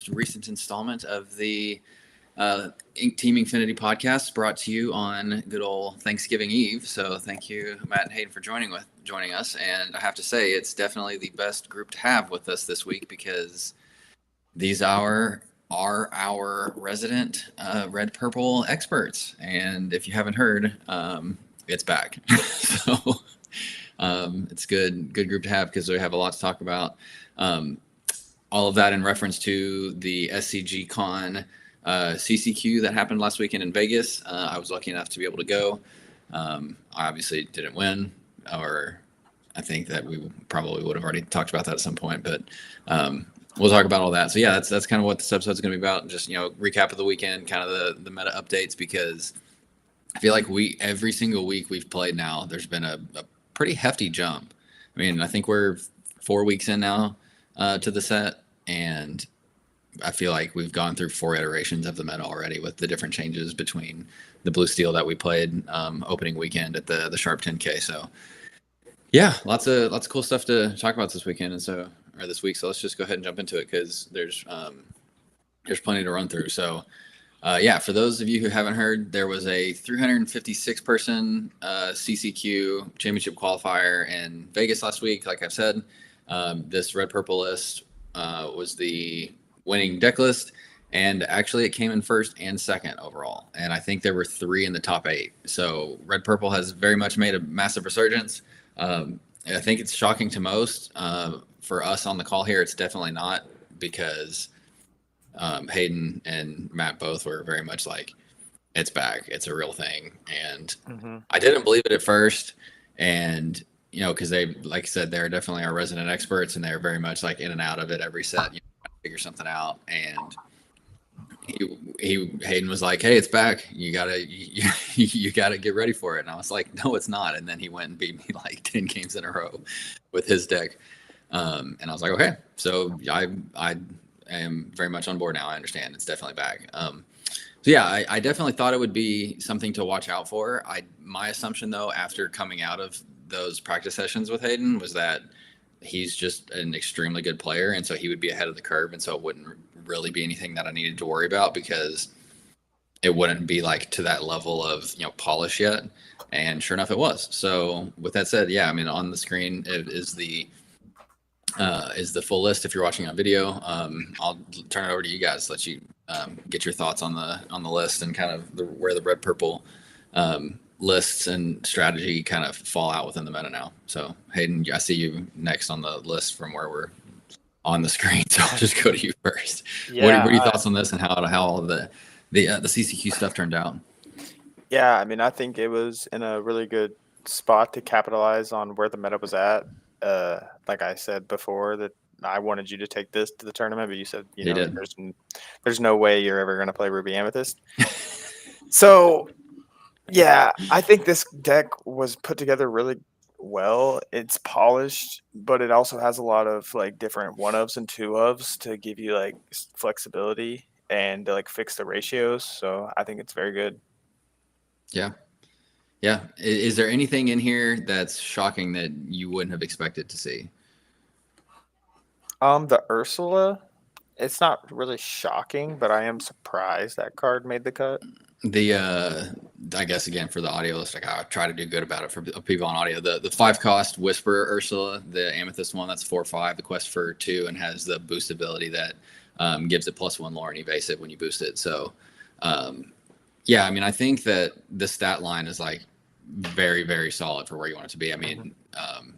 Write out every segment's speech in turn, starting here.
most recent installment of the Team Infinity podcast, brought to you on good old Thanksgiving Eve. So thank you, Matt and Hayden, for joining us. And I have to say, it's definitely the best group to have with us this week because these are our resident red purple experts. And if you haven't heard, it's back. So it's good group to have because we have a lot to talk about. All of that in reference to the SCG Con CCQ that happened last weekend in Vegas. I was lucky enough to be able to go. I obviously didn't win, or I think that we probably would have already talked about that at some point, but we'll talk about all that. So yeah, that's kind of what this episode is going to be about. Just, recap of the weekend, kind of the meta updates, because I feel like every single week we've played now, there's been a pretty hefty jump. I mean, I think we're 4 weeks in now to the set, and I feel like we've gone through 4 iterations of the meta already with the different changes between the blue steel that we played opening weekend at the Sharp 10K. So yeah, lots of cool stuff to talk about this weekend, this week. So let's just go ahead and jump into it because there's plenty to run through. So for those of you who haven't heard, there was a 356 person CCQ championship qualifier in Vegas last week. Like I've said, this red purple list was the winning deck list, and actually it came in first and second overall, and I think there were 3 in the top 8. So red purple has very much made a massive resurgence. I think it's shocking to most. For us on the call here, it's definitely not, because Hayden and Matt both were very much like, it's back, it's a real thing. And I didn't believe it at first, and because they, like I said, they're definitely our resident experts, and they're very much like in and out of it every set, figure something out. And Hayden was like, hey, it's back, you gotta get ready for it. And I was like, no, it's not. And then he went and beat me like 10 games in a row with his deck. And I was like, okay, so I am very much on board now. I understand it's definitely back. So yeah, I definitely thought it would be something to watch out for. My assumption, though, after coming out of those practice sessions with Hayden, was that he's just an extremely good player, and so he would be ahead of the curve, and so it wouldn't really be anything that I needed to worry about, because it wouldn't be like to that level of polish yet. And sure enough, it was. So with that said, yeah, I mean, on the screen is the full list if you're watching on video. I'll turn it over to you guys, let you get your thoughts on the list and kind of where the red purple lists and strategy kind of fall out within the meta now. So Hayden, I see you next on the list from where we're on the screen, so I'll just go to you first. Yeah, what are your thoughts on this, and how all the CCQ stuff turned out? Yeah, I mean, I think it was in a really good spot to capitalize on where the meta was at. Like I said before, that I wanted you to take this to the tournament, but you said there's no way you're ever going to play Ruby Amethyst. So yeah, I think this deck was put together really well. It's polished, but it also has a lot of like different 1-ofs and 2-ofs to give you like flexibility and to like fix the ratios. So I think it's very good. Yeah. Is there anything in here that's shocking that you wouldn't have expected to see? The Ursula, it's not really shocking, but I am surprised that card made the cut. I guess again for the audio list, like I try to do good about it for people on audio. The 5-cost Whisper Ursula, the Amethyst one, that's 4/5. The quest for 2 and has the boost ability that gives it +1 lore and evasive when you boost it. So yeah, I mean, I think that the stat line is like very, very solid for where you want it to be. I mean,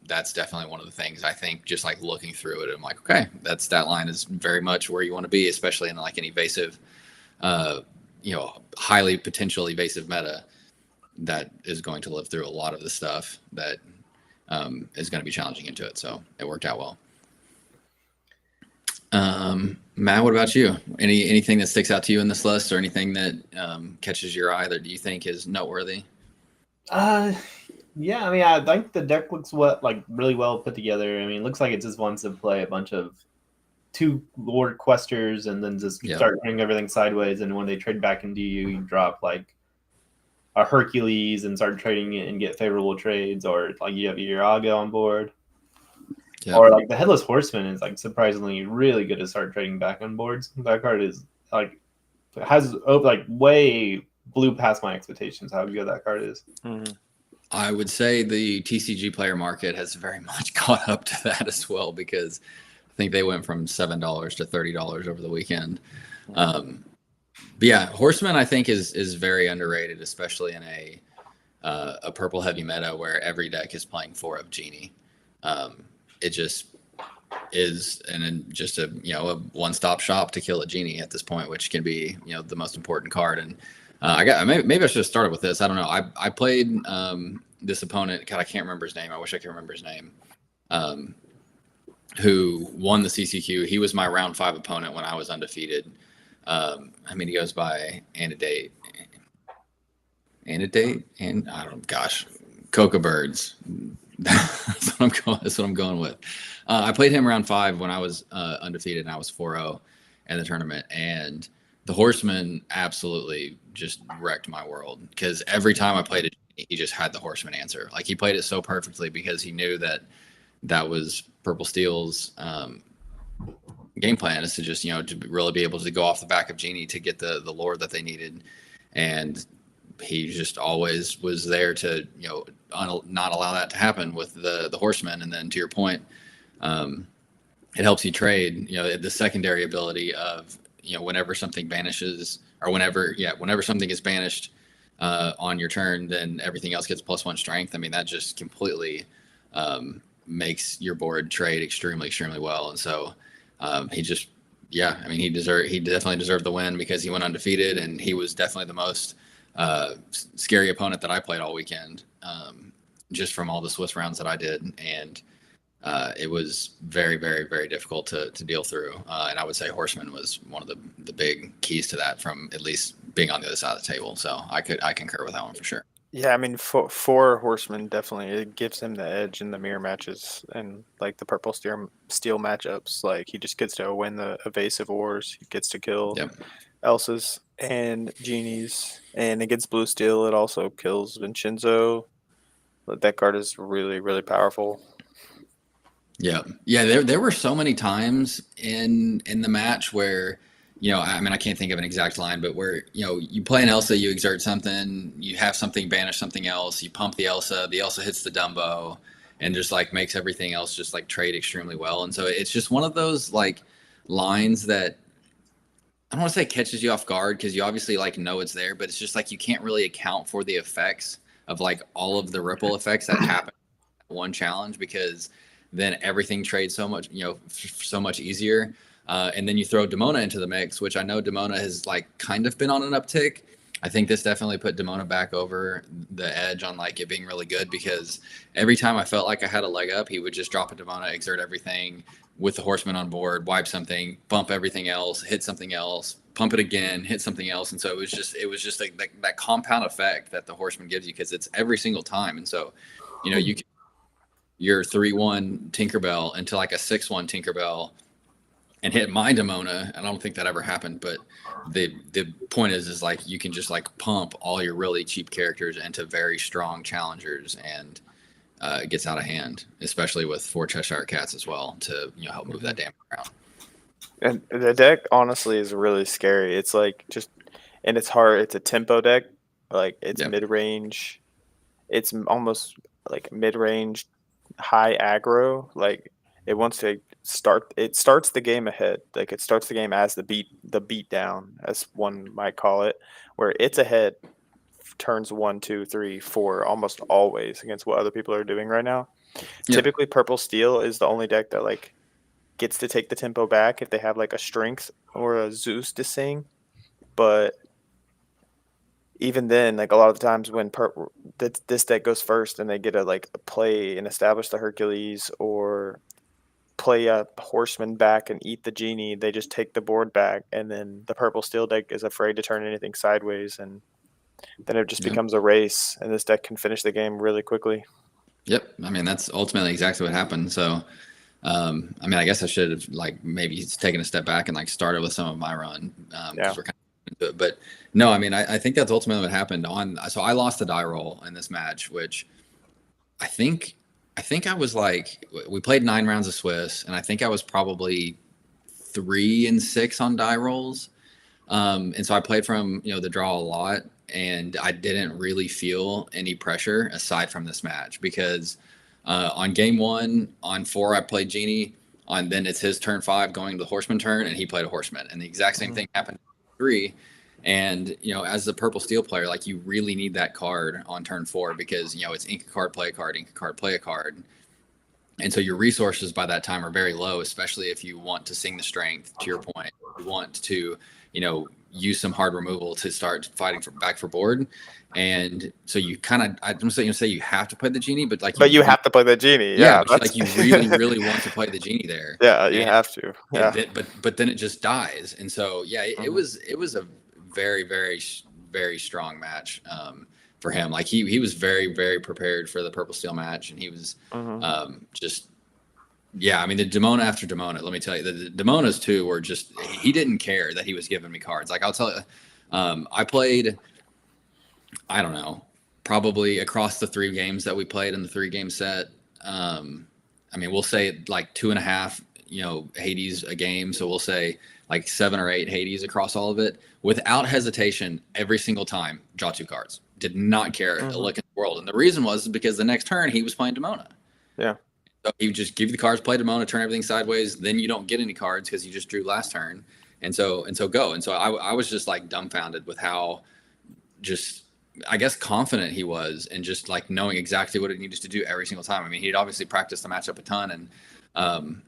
that's definitely one of the things I think, just like looking through it, I'm like, okay, that stat line is very much where you want to be, especially in like an evasive, highly potential evasive meta that is going to live through a lot of the stuff that is going to be challenging into it. So it worked out well. Matt, what about you? Anything that sticks out to you in this list, or anything that catches your eye that you think is noteworthy? Yeah, I mean, I think the deck looks really well put together. I mean, it looks like it just wants to play a bunch of 2 Lord Questers and then just start turning everything sideways. And when they trade back into you, you drop like a Hercules and start trading it and get favorable trades, or like you have your Aga on board. Yeah. Or like the Headless Horseman is like surprisingly really good to start trading back on boards. That card is like has like way blew past my expectations how good that card is. Mm-hmm. I would say the TCG player market has very much caught up to that as well, because I think they went from $7 to $30 over the weekend. But yeah, Horseman I think is very underrated, especially in a purple heavy meta where every deck is playing 4 of Genie. It just is just a one-stop shop to kill a Genie at this point, which can be the most important card. And maybe I should have started with this. I don't know. I played this opponent. God, I can't remember his name. I wish I could remember his name. Who won the CCQ? He was my round 5 opponent when I was undefeated. He goes by Anidate, and I don't. Gosh, Coca Birds. That's what I'm going with. I played him round 5 when I was undefeated, and I was 4-0 in the tournament. And the Horseman absolutely just wrecked my world, because every time I played it, he just had the Horseman answer. Like, he played it so perfectly because he knew that was Purple Steel's game plan, is to just to really be able to go off the back of Genie to get the lore that they needed. And he just always was there to not allow that to happen with the Horseman. And then to your point, it helps you trade the secondary ability of whenever something banishes, or whenever something is banished on your turn, then everything else gets +1 strength. I mean, that just completely makes your board trade extremely well. And so he definitely deserved the win, because he went undefeated, and he was definitely the most scary opponent that I played all weekend, just from all the Swiss rounds that I did. And it was very difficult to deal through. And I would say Horseman was one of the big keys to that, from at least being on the other side of the table. So I concur with that one for sure. Yeah, I mean, for Horseman, definitely it gives him the edge in the mirror matches and like the purple steel matchups. Like, he just gets to win the evasive wars. He gets to kill Elsa's and Genie's, and against blue steel, it also kills Vincenzo. But that card is really powerful. Yeah. There were so many times in the match where, I can't think of an exact line, but where, you play an Elsa, you exert something, you have something banish something else, you pump the Elsa hits the Dumbo, and just like makes everything else just like trade extremely well. And so it's just one of those like lines that I don't want to say catches you off guard, because you obviously like know it's there, but it's just like you can't really account for the effects of like all of the ripple effects that happen in one challenge, because then everything trades so much, so much easier. And then you throw Demona into the mix, which I know Demona has like kind of been on an uptick. I think this definitely put Demona back over the edge on like it being really good, because every time I felt like I had a leg up, he would just drop a Demona, exert everything with the Horseman on board, wipe something, bump everything else, hit something else, pump it again, hit something else. And so it was just like that compound effect that the Horseman gives you, because it's every single time. And so, you can your 3-1 Tinkerbell into like a 6-1 Tinkerbell and hit my Demona. I don't think that ever happened, but the point is like you can just like pump all your really cheap characters into very strong challengers, and it gets out of hand, especially with 4 Cheshire Cats as well to help move that damage around. And the deck honestly is really scary. It's like and it's hard. It's a tempo deck. Like, it's mid-range. It's almost like mid-range, high aggro. Like, it wants to starts the game ahead. Like, it starts the game as the beat down, as one might call it, where it's ahead turns 1, 2, 3, 4 almost always against what other people are doing right now. Typically purple steel is the only deck that like gets to take the tempo back if they have like a strength or a Zeus to sing. But even then, like, a lot of the times when this deck goes first and they get to play and establish the Hercules or play a Horseman back and eat the Genie, they just take the board back, and then the purple steel deck is afraid to turn anything sideways, and then it just becomes a race, and this deck can finish the game really quickly. Yep. I mean, that's ultimately exactly what happened. So, I guess I should have maybe taken a step back and started with some of my run. We're kind of, but no, I think that's ultimately what happened so I lost the die roll in this match, which I think I think I was like, we played 9 rounds of Swiss, and I think I was probably 3 and 6 on die rolls. And so I played from, the draw a lot, and I didn't really feel any pressure aside from this match because on game 1, on 4, I played Genie. Then it's his turn 5 going to the Horseman turn, and he played a Horseman. And the exact same thing happened on 3. And, as the purple steel player, like, you really need that card on turn 4 because, it's ink a card, play a card, ink a card, play a card. And so your resources by that time are very low, especially if you want to sing the strength, to your point. You want to, use some hard removal to start fighting back for board. And so you kind of, I don't say you have to play the Genie, but like, you have to play the Genie. Yeah. Like you really, really want to play the Genie there. Yeah, you have to. Yeah. But then it just dies. And so, yeah, it was a very, very, very strong match for him. Like he was very, very prepared for the purple steel match, and he was yeah, I mean, the Demona after Demona, let me tell you, the Demonas too were just, he didn't care that he was giving me cards. Like, I'll tell you, I played, I don't know, probably across the 3 games that we played in the 3-game set. I mean, we'll say like 2.5, Hades a game. So we'll say like 7 or 8 Hades across all of it. Without hesitation, every single time, draw 2 cards. Did not care a look in the world. And the reason was because the next turn he was playing Demona. Yeah. So he would just give you the cards, play Demona, turn everything sideways. Then you don't get any cards because you just drew last turn. And so go. And so I was just like dumbfounded with how just, I guess, confident he was and just like knowing exactly what it needed to do every single time. I mean, he'd obviously practiced the matchup a ton. And,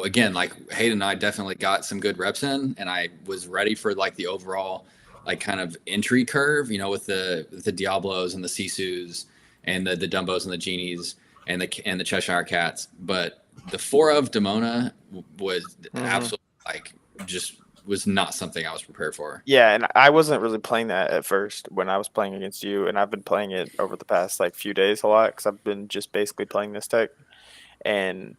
again, like Hayden and I definitely got some good reps in, and I was ready for like the overall like kind of entry curve, with the Diablos and the Sisus and the Dumbos and the Genies and the Cheshire Cats. But the 4 of Demona was absolutely like just was not something I was prepared for. Yeah, and I wasn't really playing that at first when I was playing against you, and I've been playing it over the past like few days a lot because I've been just basically playing this tech. And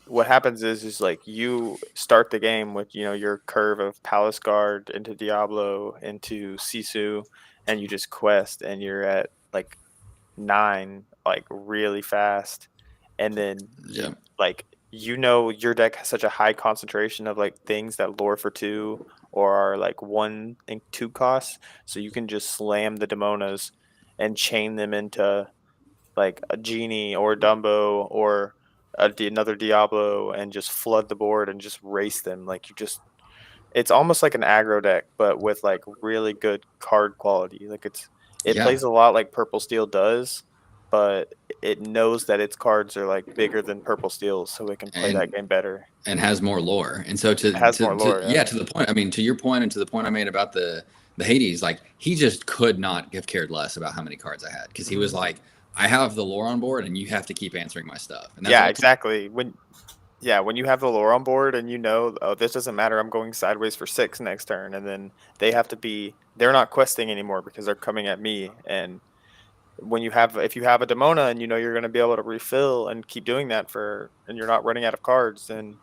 what happens is like you start the game with your curve of Palace Guard into Diablo into Sisu, and you just quest, and you're at like 9 like really fast, and then your deck has such a high concentration of like things that lure for 2 or are like 1 and 2 costs, so you can just slam the Demonas and chain them into like a Genie or a Dumbo or another Diablo and just flood the board and just race them. Like it's almost like an aggro deck, but with like really good card quality. Like it plays a lot like Purple Steel does, but it knows that its cards are like bigger than Purple Steel's, so it can play that game better and has more lore. And so to the point, I mean, to your point and to the point I made about the Hades, like he just could not have cared less about how many cards I had because he was like, I have the lore on board, and you have to keep answering my stuff. And that's exactly. When you have the lore on board, and this doesn't matter, I'm going sideways for 6 next turn, and then they're not questing anymore because they're coming at me. And if you have a Demona and you're going to be able to refill and keep doing that and you're not running out of cards, then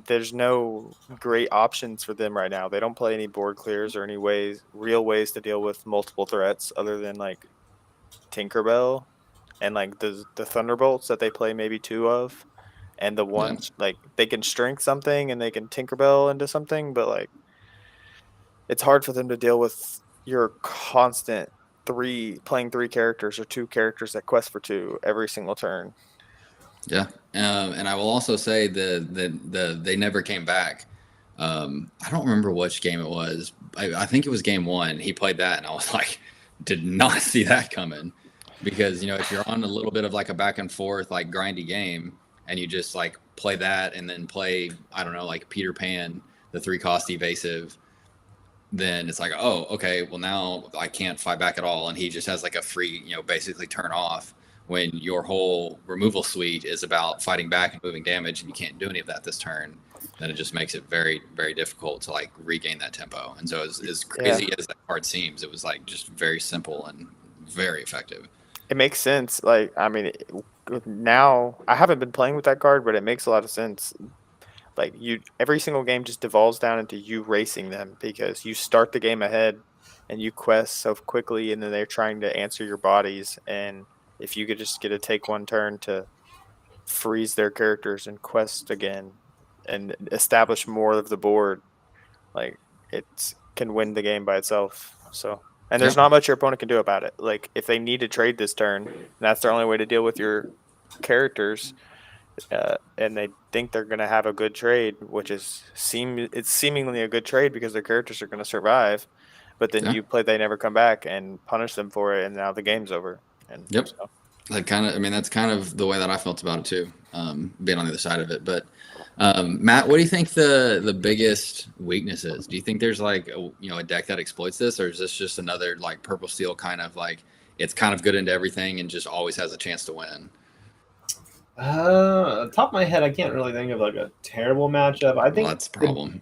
there's no great options for them right now. They don't play any board clears or any real ways to deal with multiple threats other than like Tinkerbell and like the Thunderbolts that they play maybe 2 of, and the ones like they can strength something and they can Tinkerbell into something, but like it's hard for them to deal with your constant playing 3 characters or 2 characters that quest for 2 every single turn. Yeah, and I will also say they never came back. I don't remember which game it was. I think it was game 1. He played that, and I was like, did not see that coming, because if you're on a little bit of like a back and forth like grindy game and you just like play that and then play, I don't know, like Peter Pan, the 3-cost evasive, then it's like, oh, okay, well now I can't fight back at all, and he just has like a free basically turn off when your whole removal suite is about fighting back and moving damage, and you can't do any of that this turn. Then it just makes it very, very difficult to like regain that tempo. And so as crazy as that card seems, it was like just very simple and very effective. It makes sense. Like, I mean, now I haven't been playing with that card, but it makes a lot of sense. Like every single game just devolves down into you racing them because you start the game ahead and you quest so quickly, and then they're trying to answer your bodies, and if you could just get to take one turn to freeze their characters and quest again and establish more of the board, like it can win the game by itself. So, and there's not much your opponent can do about it. Like if they need to trade this turn, and that's their only way to deal with your characters, and they think they're going to have a good trade, which is it's seemingly a good trade because their characters are going to survive, but then you play they never come back and punish them for it, and now the game's over. And so. That kind of, I mean, that's kind of the way that I felt about it too, being on the other side of it. But Matt, what do you think the biggest weakness is? Do you think there's like a deck that exploits this, or is this just another like purple steel kind of like it's kind of good into everything and just always has a chance to win? Top of my head, I can't really think of like a terrible matchup. I think that's the problem.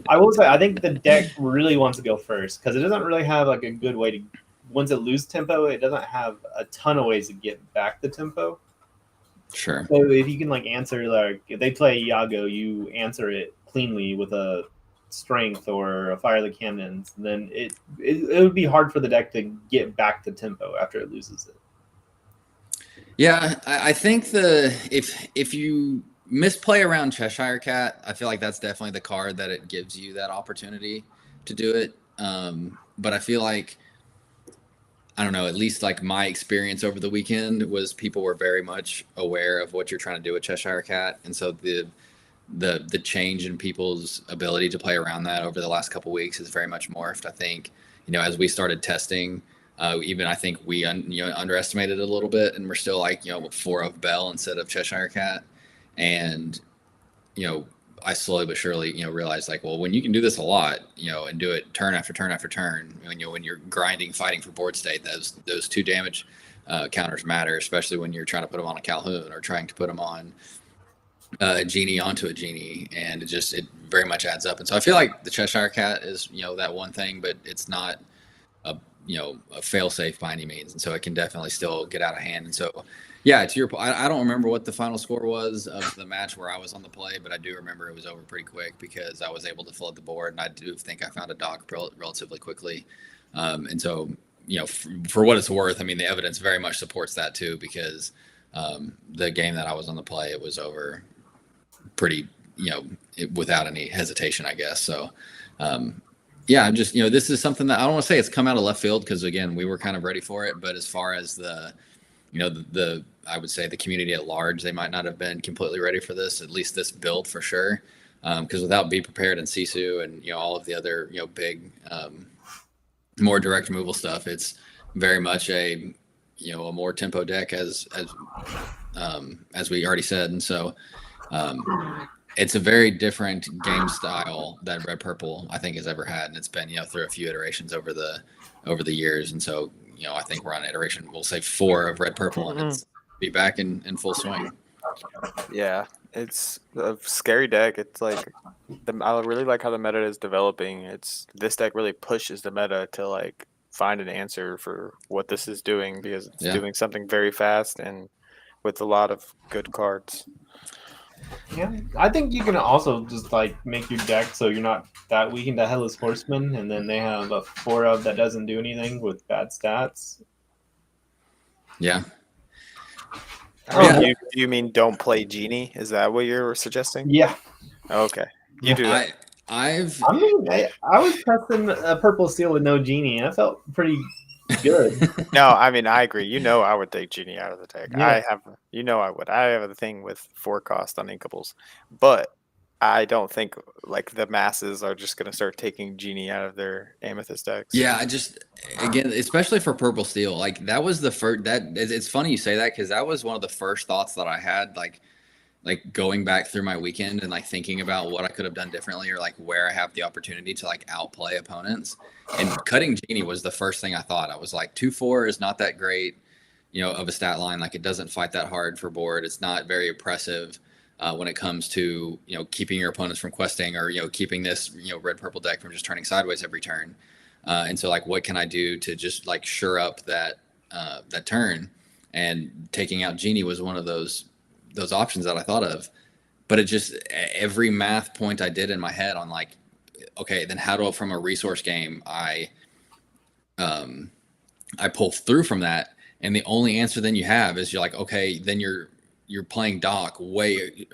I will say I think the deck really wants to go first because it doesn't really have like a good way to. Once it loses tempo, it doesn't have a ton of ways to get back the tempo. Sure. So if you can like answer, like if they play Iago, you answer it cleanly with a strength or a fire the cannons, then it would be hard for the deck to get back the tempo after it loses it. Yeah, I think if you misplay around Cheshire Cat, I feel like that's definitely the card that it gives you that opportunity to do it. But I feel like, I don't know, at least like my experience over the weekend was people were very much aware of what you're trying to do with Cheshire Cat. And so the change in people's ability to play around that over the last couple of weeks is very much morphed. I think, as we started testing, even I think we underestimated it a little bit, and we're still like, 4 of Bell instead of Cheshire Cat. And, I slowly but surely, realized like, well, when you can do this a lot, and do it turn after turn after turn, when you're grinding, fighting for board state, those 2 damage counters matter, especially when you're trying to put them on a Calhoun or trying to put them on a Genie onto a Genie, and it very much adds up. And so I feel like the Cheshire Cat is, that one thing, but it's not a fail safe by any means. And so it can definitely still get out of hand. And so, yeah, to your point, I don't remember what the final score was of the match where I was on the play, but I do remember it was over pretty quick because I was able to flood the board, and I do think I found a dock relatively quickly. And so, for what it's worth, I mean, the evidence very much supports that too, because the game that I was on the play, it was over pretty, without any hesitation, I guess. So, yeah, I'm just, this is something that I don't want to say it's come out of left field because, again, we were kind of ready for it. But as far as I would say the community at large, they might not have been completely ready for this, at least this build for sure. Because without Be Prepared and Sisu and, all of the other, big, more direct removal stuff, it's very much a more tempo deck as we already said. And so, it's a very different game style that Red Purple I think has ever had, and it's been through a few iterations over the years. And so I think we're on iteration, we'll say 4 of Red Purple, and it's be back in full swing. Yeah, it's a scary deck. It's like I really like how the meta is developing. This deck really pushes the meta to like find an answer for what this is doing because it's doing something very fast and with a lot of good cards. Yeah, I think you can also just like make your deck so you're not that weak into Headless Horseman, and then they have a 4 of that doesn't do anything with bad stats. Yeah. Do you mean don't play Genie? Is that what you're suggesting? Yeah. Okay. You do that. I was testing a purple steel with no Genie, and I felt pretty good. No, I mean, I agree. I would take Genie out of the deck. Yeah. I would. I have a thing with 4 cost on Inkables, but I don't think like the masses are just going to start taking Genie out of their Amethyst decks. Yeah, again, especially for Purple Steel, like that was the first. It's funny you say that because that was one of the first thoughts that I had, like going back through my weekend and like thinking about what I could have done differently or like where I have the opportunity to like outplay opponents. And cutting Genie was the first thing I thought. I was like 2/4 is not that great, of a stat line. Like it doesn't fight that hard for board. It's not very oppressive when it comes to keeping your opponents from questing or keeping this red purple deck from just turning sideways every turn. And so like what can I do to just like shore up that turn? And taking out Genie was one of those options that I thought of, but it just every math point I did in my head on like, okay, then how do from a resource game I pull through from that And the only answer then you have is you're like, okay, then you're playing dock way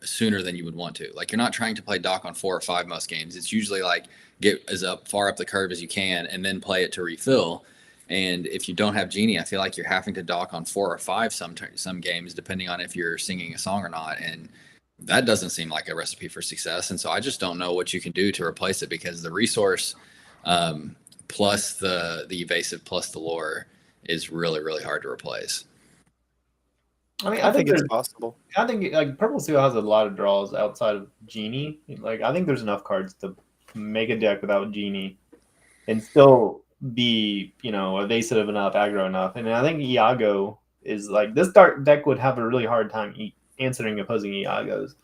sooner than you would want to. Like, you're not trying to play dock on 4 or 5 most games. It's usually like get as far up the curve as you can and then play it to refill. And if you don't have Genie, I feel like you're having to dock on 4 or 5 some games, depending on if you're singing a song or not. And that doesn't seem like a recipe for success. And so I just don't know what you can do to replace it, because the resource plus the evasive plus the lure is really, really hard to replace. I mean, I think it's possible. I think like Purple Seal has a lot of draws outside of Genie. Like, I think there's enough cards to make a deck without Genie and still be, evasive enough, aggro enough. And I think Iago is like, this deck would have a really hard time answering opposing Iagos,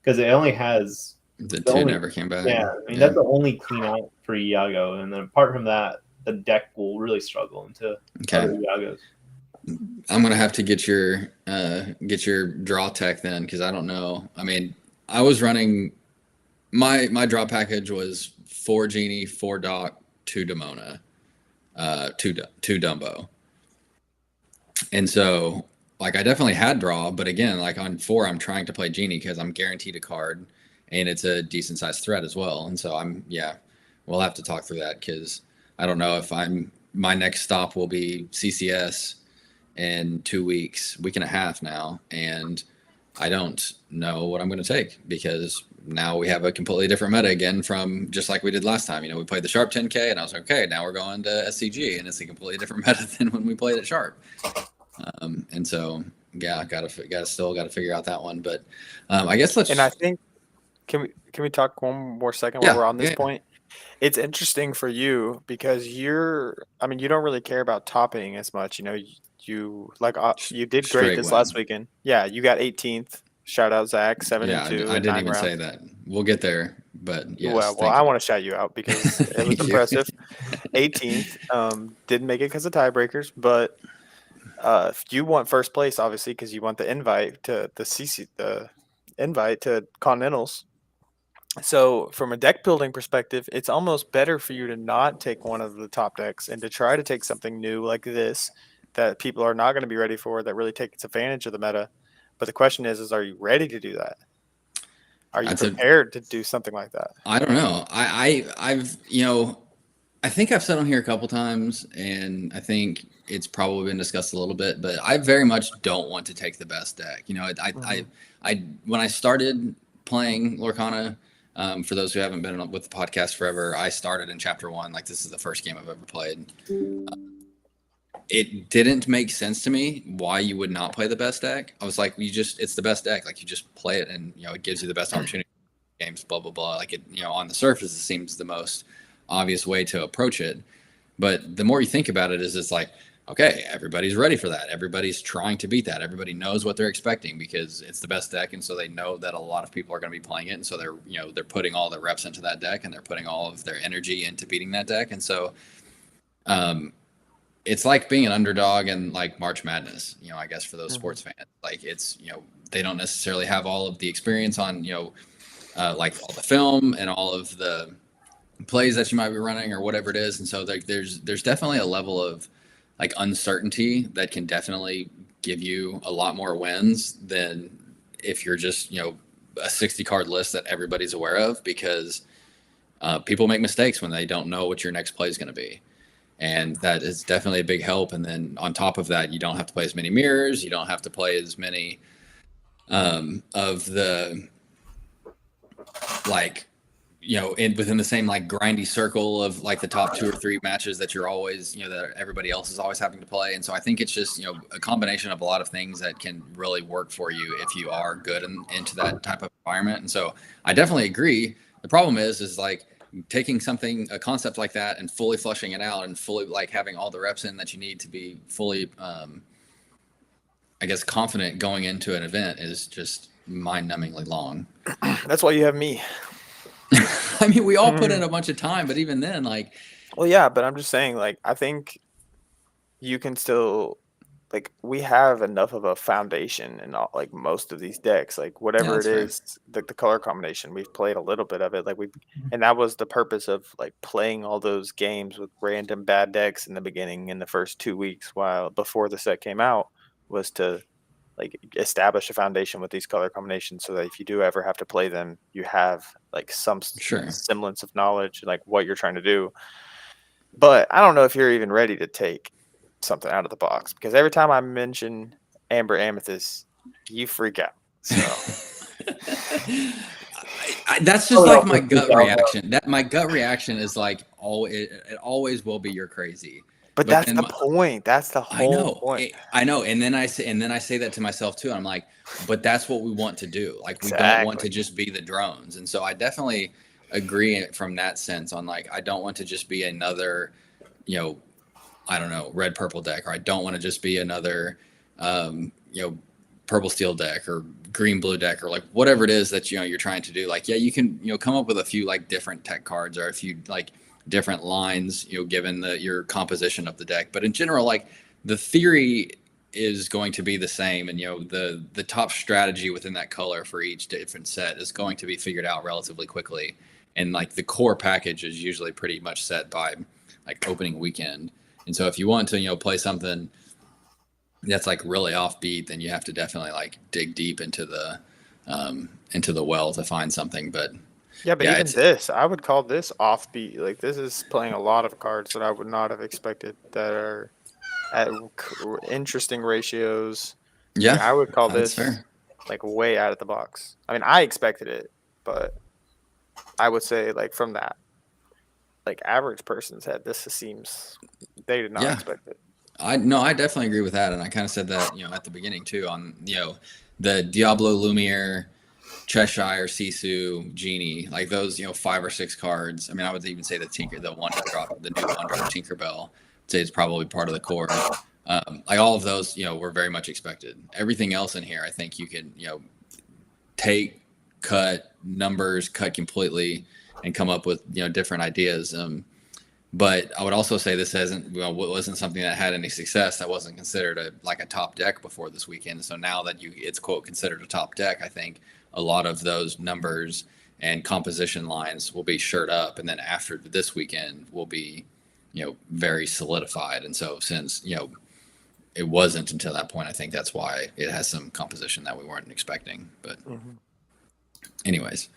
because it only has the two never came back. Yeah, I mean, that's the only clean out for Iago, and then apart from that, the deck will really struggle into other Iagos. I'm gonna have to get your draw tech then, because I don't know. I mean, I was running my draw package was 4 Genie, 4 Doc, 2 Demona, 2 Dumbo, and so like I definitely had draw, but again, like on 4, I'm trying to play Genie because I'm guaranteed a card, and it's a decent sized threat as well. And so we'll have to talk through that, because I don't know if my next stop will be CCS in 2 weeks, week and a half now, and I don't know what I'm going to take, because now we have a completely different meta again, from just like we did last time. We played the Sharp 10K, and I was like, okay, now we're going to SCG, and it's a completely different meta than when we played at Sharp. And so gotta figure out that one. But I guess And I think can we talk one more second while we're on this point? It's interesting for you because you don't really care about topping as much. You did great this last weekend. Yeah, you got 18th. Shout out Zach, 7-2. I didn't even say that. We'll get there, but yes. Well, I want to shout you out because it was impressive. 18th. Didn't make it because of tiebreakers, but you want first place, obviously, because you want the invite to the invite to Continentals. So from a deck building perspective, it's almost better for you to not take one of the top decks and to try to take something new like this that people are not going to be ready for, that really takes advantage of the meta. But the question is are you ready to do that? Are you prepared to do something like that? I don't know. I think I've said on here a couple times, and I think it's probably been discussed a little bit, but I very much don't want to take the best deck. When I started playing Lorcana, for those who haven't been with the podcast forever, I started in Chapter 1. Like, this is the first game I've ever played. It didn't make sense to me why you would not play the best deck. I was like, it's the best deck. Like, you just play it, and it gives you the best opportunity. Games, blah blah blah. Like, on the surface, it seems the most obvious way to approach it, but the more you think about it, it's like, okay, everybody's ready for that. Everybody's trying to beat that. Everybody knows what they're expecting because it's the best deck, and so they know that a lot of people are going to be playing it, and so they're putting all their reps into that deck, and they're putting all of their energy into beating that deck. And so it's like being an underdog in like March Madness, I guess, for those sports fans. Like, it's they don't necessarily have all of the experience on like all the film and all of the plays that you might be running or whatever it is. And so there's definitely a level of like uncertainty that can definitely give you a lot more wins than if you're just, a 60 card list that everybody's aware of, because people make mistakes when they don't know what your next play is going to be. And that is definitely a big help. And then on top of that, you don't have to play as many mirrors. You don't have to play as many of the like, within the same like grindy circle of like the top 2 or 3 matches that you're always, that everybody else is always having to play. And so I think it's just, a combination of a lot of things that can really work for you if you are good into that type of environment. And so I definitely agree. The problem is like taking a concept like that and fully flushing it out and fully like having all the reps in that you need to be fully, I guess, confident going into an event is just mind-numbingly long. That's why you have me. I mean, we all put in a bunch of time, but even then, like... Well, yeah, but I'm just saying, like, I think you can still... like we have enough of a foundation in all, like most of these decks, like whatever it is, the color combination, we've played a little bit of it. Like and that was the purpose of like playing all those games with random bad decks in the beginning in the first 2 weeks while before the set came out, was to like establish a foundation with these color combinations so that if you do ever have to play them, you have like some semblance of knowledge, like what you're trying to do. But I don't know if you're even ready to take something out of the box, because every time I mention amber amethyst, you freak out. So that's just like my gut reaction. That my gut reaction is like, it always will be, you're crazy. But that's the point. That's the whole point. I know. And then I say that to myself too. I'm like, but that's what we want to do. Like, we don't want to just be the drones. And so I definitely agree from that sense on, like, I don't want to just be another, you know, I don't know, red purple deck, or I don't want to just be another, you know, purple steel deck or green blue deck, or like whatever it is that, you know, you're trying to do. Like, yeah, you can, you know, come up with a few like different tech cards or a few like different lines, you know, given your composition of the deck. But in general, like, the theory is going to be the same, and, you know, the top strategy within that color for each different set is going to be figured out relatively quickly. And like the core package is usually pretty much set by like opening weekend. And so if you want to, you know, play something that's like really offbeat, then you have to definitely like dig deep into the well to find something. But yeah, even this, I would call this offbeat. Like, this is playing a lot of cards that I would not have expected, that are at interesting ratios. Yeah, like, I would call this like way out of the box. I mean, I expected it, but I would say, like, from that, like, average person's head, this seems, they did not expect it. I definitely agree with that, and I kind of said that, you know, at the beginning too, on, you know, the Diablo Lumiere, Cheshire, Sisu, Genie, like those, you know, 5 or 6 cards. I mean, I would even say the new one drop Tinkerbell, say it's probably part of the core. Like, all of those, you know, were very much expected. Everything else in here, I think you can, you know, take, cut numbers, cut completely, and come up with, you know, different ideas. But I would also say this wasn't something that had any success. That wasn't considered a top deck before this weekend. So now that it's quote considered a top deck, I think a lot of those numbers and composition lines will be shored up, and then after this weekend will be, you know, very solidified. And so, since, you know, it wasn't until that point, I think that's why it has some composition that we weren't expecting. But anyways,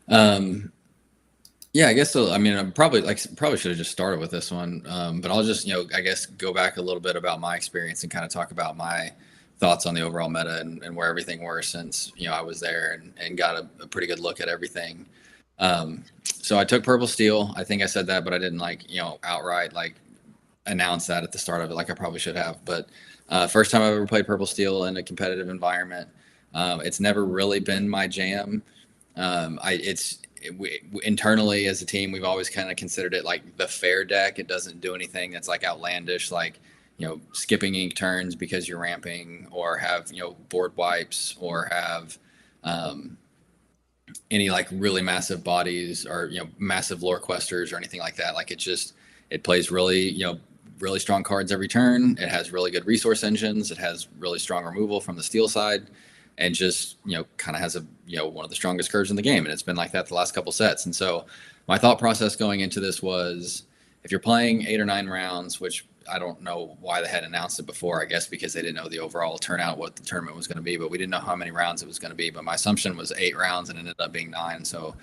yeah, I guess so. I mean, I probably should have just started with this one, but I'll just, you know, I guess go back a little bit about my experience and kind of talk about my thoughts on the overall meta and where everything was, since, you know, I was there and got a pretty good look at everything. So I took purple steel. I think I said that, but I didn't, like, you know, outright like announce that at the start of it like I probably should have. But first time I've ever played purple steel in a competitive environment. It's never really been my jam. We internally as a team, we've always kind of considered it like the fair deck. It doesn't do anything that's like outlandish, like, you know, skipping ink turns because you're ramping, or have, you know, board wipes, or have any like really massive bodies, or, you know, massive lore questers or anything like that. Like, it plays really, you know, really strong cards every turn. It has really good resource engines. It has really strong removal from the steel side, and just, you know, kind of has one of the strongest curves in the game. And it's been like that the last couple sets. And so my thought process going into this was, if you're playing 8 or 9 rounds, which I don't know why they had announced it before, I guess because they didn't know the overall turnout, what the tournament was going to be, but we didn't know how many rounds it was going to be. But my assumption was 8 rounds, and it ended up being 9. So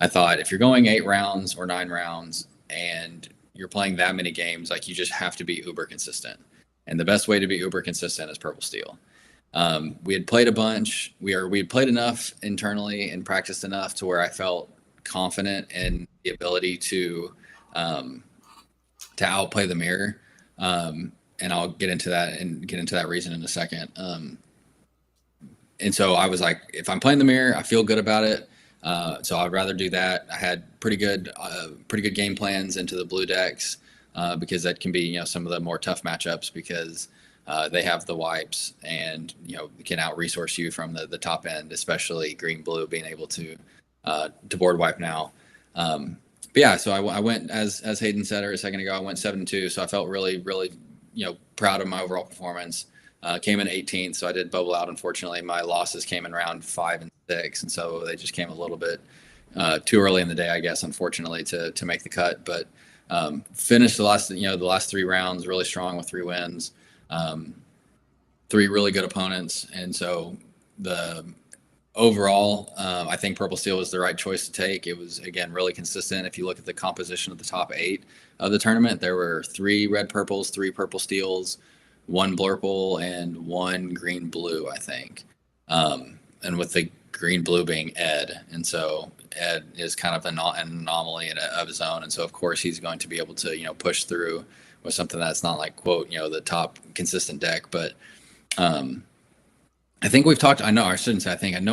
I thought, if you're going 8 rounds or 9 rounds and you're playing that many games, like, you just have to be uber consistent. And the best way to be uber consistent is purple steel. We had played a bunch. We had played enough internally and practiced enough to where I felt confident in the ability to outplay the mirror. And I'll get into that reason in a second. And so I was like, if I'm playing the mirror, I feel good about it. So I'd rather do that. I had pretty good game plans into the blue decks, because that can be, you know, some of the more tough matchups, because they have the wipes and, you know, can out resource you from the top end, especially green blue being able to board wipe now. But yeah, so I went, as Hayden said a second ago, I went 7-2. So I felt really, really, you know, proud of my overall performance. Came in 18th, so I did bubble out. Unfortunately, my losses came in round 5 and 6, and so they just came a little bit too early in the day, I guess, unfortunately, to make the cut. But finished the last 3 rounds really strong with 3 wins, 3 really good opponents, and so the overall, I think Purple Steel was the right choice to take. It was, again, really consistent. If you look at the composition of the top 8 of the tournament, there were 3 red purples, 3 purple steels, 1 blurple, and 1 green blue, I think. And with the green blue being Ed. And so Ed is kind of an anomaly of his own. And so, of course, he's going to be able to, push through with something that's not like, quote, the top consistent deck. But I think we've talked, I know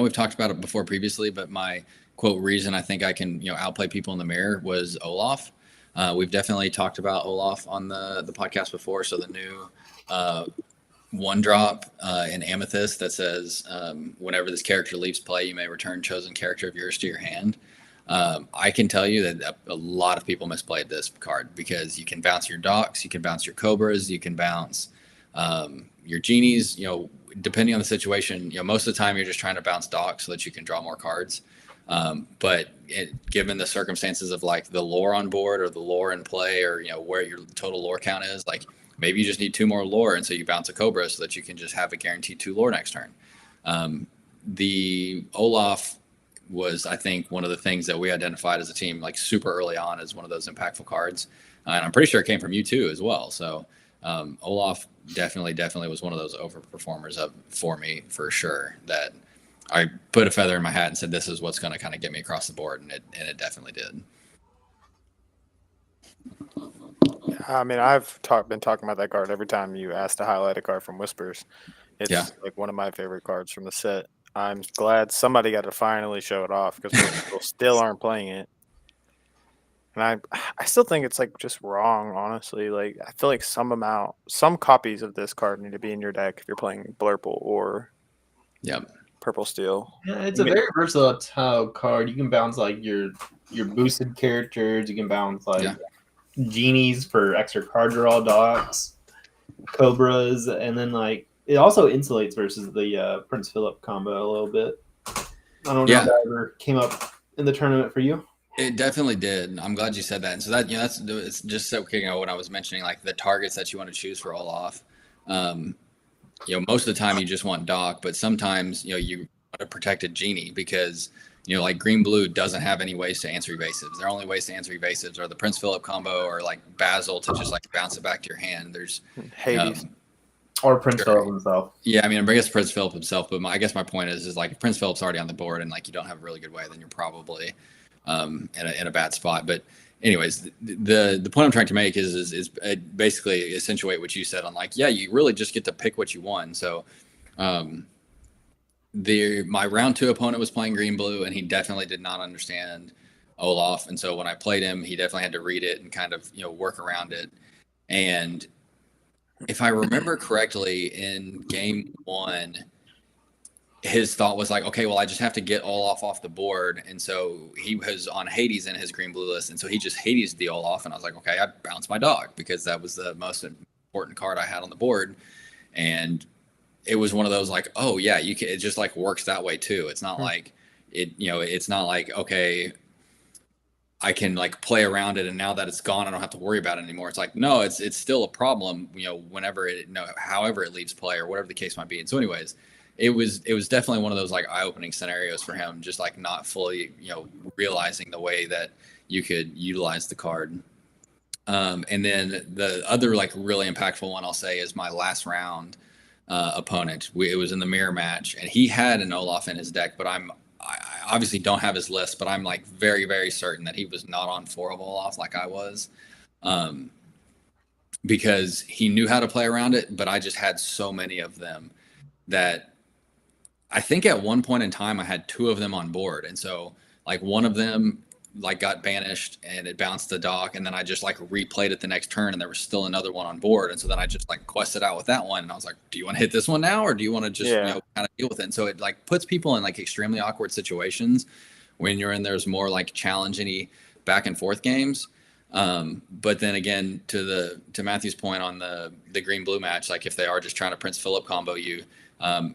we've talked about it before previously, but my quote reason I think I can, outplay people in the mirror was Olaf. We've definitely talked about Olaf on the podcast before. So the new 1-drop in Amethyst that says, whenever this character leaves play, you may return chosen character of yours to your hand. I can tell you that a lot of people misplayed this card because you can bounce your docks, you can bounce your cobras, you can bounce your genies, depending on the situation. Most of the time you're just trying to bounce docks so that you can draw more cards. But given the circumstances of like the lore on board or the lore in play or, where your total lore count is, like maybe you just need 2 more lore. And so you bounce a cobra so that you can just have a guaranteed 2 lore next turn. The Olaf was, I think, one of the things that we identified as a team, like super early on, as one of those impactful cards. And I'm pretty sure it came from you too, as well. So Olaf definitely was one of those overperformers for me, for sure, that I put a feather in my hat and said, this is what's going to kind of get me across the board. And it definitely did. I mean, I've been talking about that card every time you ask to highlight a card from Whispers. It's like one of my favorite cards from the set. I'm glad somebody got to finally show it off because people still aren't playing it. And I still think it's like just wrong, honestly. Like I feel like some copies of this card need to be in your deck if you're playing Blurple or Purple Steel. Yeah, it's a very versatile card. You can bounce like your boosted characters. You can bounce like genies for extra card draw docks, cobras, and then like it also insulates versus the Prince Philip combo a little bit. I don't know if that ever came up in the tournament for you. It definitely did. I'm glad you said that. And so that, it's just so kicking out what I was mentioning, like the targets that you want to choose for Olaf. Most of the time you just want Doc, but sometimes, you want a protected genie because, like green blue doesn't have any ways to answer evasives. Their only ways to answer evasives are the Prince Philip combo or like Basil to just like bounce it back to your hand. There's Hades. Or Prince Philip himself. Yeah, I mean, I guess Prince Philip himself, but I guess my point is like if Prince Philip's already on the board and like you don't have a really good way, then you're probably in a bad spot. But anyways, the point I'm trying to make is basically accentuate what you said on like, you really just get to pick what you want. So my round 2 opponent was playing green blue and he definitely did not understand Olaf. And so when I played him, he definitely had to read it and kind of, work around it. And if I remember correctly, in game 1, his thought was like, okay, well, I just have to get Olaf off the board. And so he was on Hades in his green blue list. And so he just Hades the Olaf. And I was like, okay, I bounced my dog because that was the most important card I had on the board. And it was one of those like, oh yeah, it just like works that way too. It's not like it's not like, okay, I can like play around it and now that it's gone, I don't have to worry about it anymore. It's like, no, it's still a problem, whenever however it leaves play or whatever the case might be. And so anyways, it was definitely one of those like eye-opening scenarios for him, just like not fully, realizing the way that you could utilize the card. And then the other like really impactful one I'll say is my last round opponent. It was in the mirror match and he had an Olaf in his deck, but I obviously don't have his list, but I'm like very, very certain that he was not on 4 of Olaf like I was, because he knew how to play around it, but I just had so many of them that I think at one point in time I had 2 of them on board. And so like one of them like got banished and it bounced the dock and then I just like replayed it the next turn and there was still another one on board. And so then I just like quested out with that one and I was like, do you want to hit this one now or do you want to just kind of deal with it? And so it like puts people in like extremely awkward situations when you're in there's more like challenging back and forth games. But then again, to Matthew's point on the green blue match, like if they are just trying to Prince Philip combo you,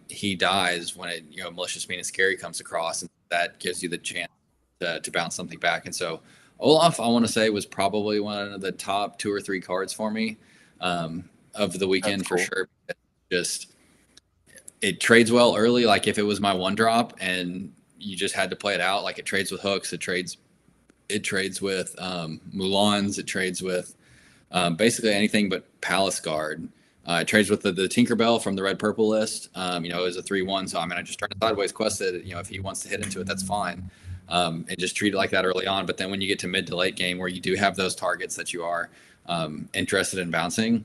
he dies when malicious mean and scary comes across, and that gives you the chance to bounce something back. And so Olaf, I want to say, was probably one of the top 2 or 3 cards for me of the weekend for sure. Just it trades well early. Like if it was my 1-drop and you just had to play it out, like it trades with hooks, it trades with Mulans, it trades with basically anything but Palace Guard. It trades with the Tinkerbell from the red purple list. It was a 3/1, so I just turned sideways quested. If he wants to hit into it, that's fine. And just treat it like that early on. But then when you get to mid to late game where you do have those targets that you are interested in bouncing,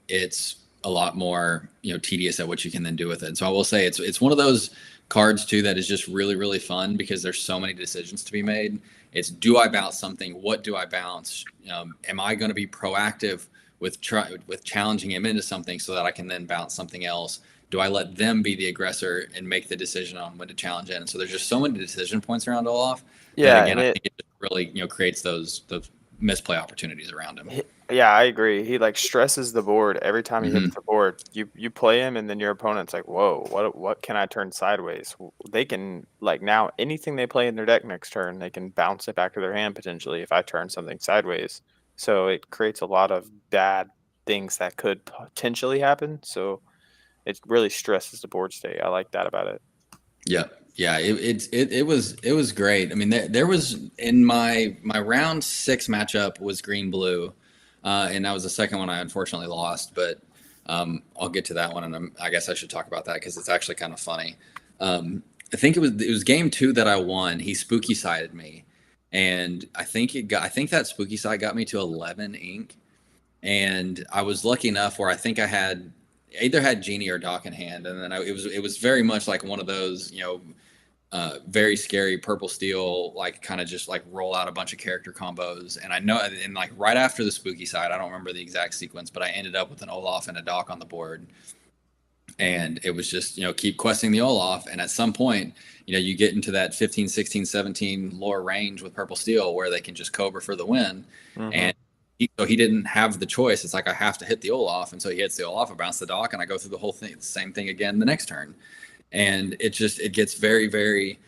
it's a lot more tedious at what you can then do with it. And so I will say it's one of those cards too that is just really, really fun because there's so many decisions to be made. It's, do I bounce something? What do I bounce? Am I going to be proactive with challenging him into something so that I can then bounce something else? Do I let them be the aggressor and make the decision on when to challenge in? And so there's just so many decision points around Olaf. Yeah, again, I think it just really creates those misplay opportunities around him. Yeah, I agree. He stresses the board every time he hits the board. You play him, and then your opponent's like, "Whoa, what can I turn sideways?" They can now anything they play in their deck next turn, they can bounce it back to their hand potentially if I turn something sideways. So it creates a lot of bad things that could potentially happen. So it really stresses the board state. I like that about it. Yeah, it was great. I mean, there was in my round 6 matchup was green blue, and that was the second one I unfortunately lost. But I'll get to that one, and I guess I should talk about that because it's actually kind of funny. I think it was game 2 that I won. He spooky sided me, and I think that spooky side got me to 11 ink, and I was lucky enough where I think I had either had Genie or Doc in hand, and then it was very much like one of those very scary purple steel, like kind of just like roll out a bunch of character combos. And I know, and like right after the spooky side, I don't remember the exact sequence, but I ended up with an Olaf and a Doc on the board. And it was just, keep questing the Olaf. And at some point, you get into that 15, 16, 17 lore range with purple steel where they can just Cobra for the win. And so he didn't have the choice. It's like, I have to hit the Olaf. And so he hits the Olaf, I bounce the Doc, and I go through the whole thing, the same thing again the next turn. And it gets very, very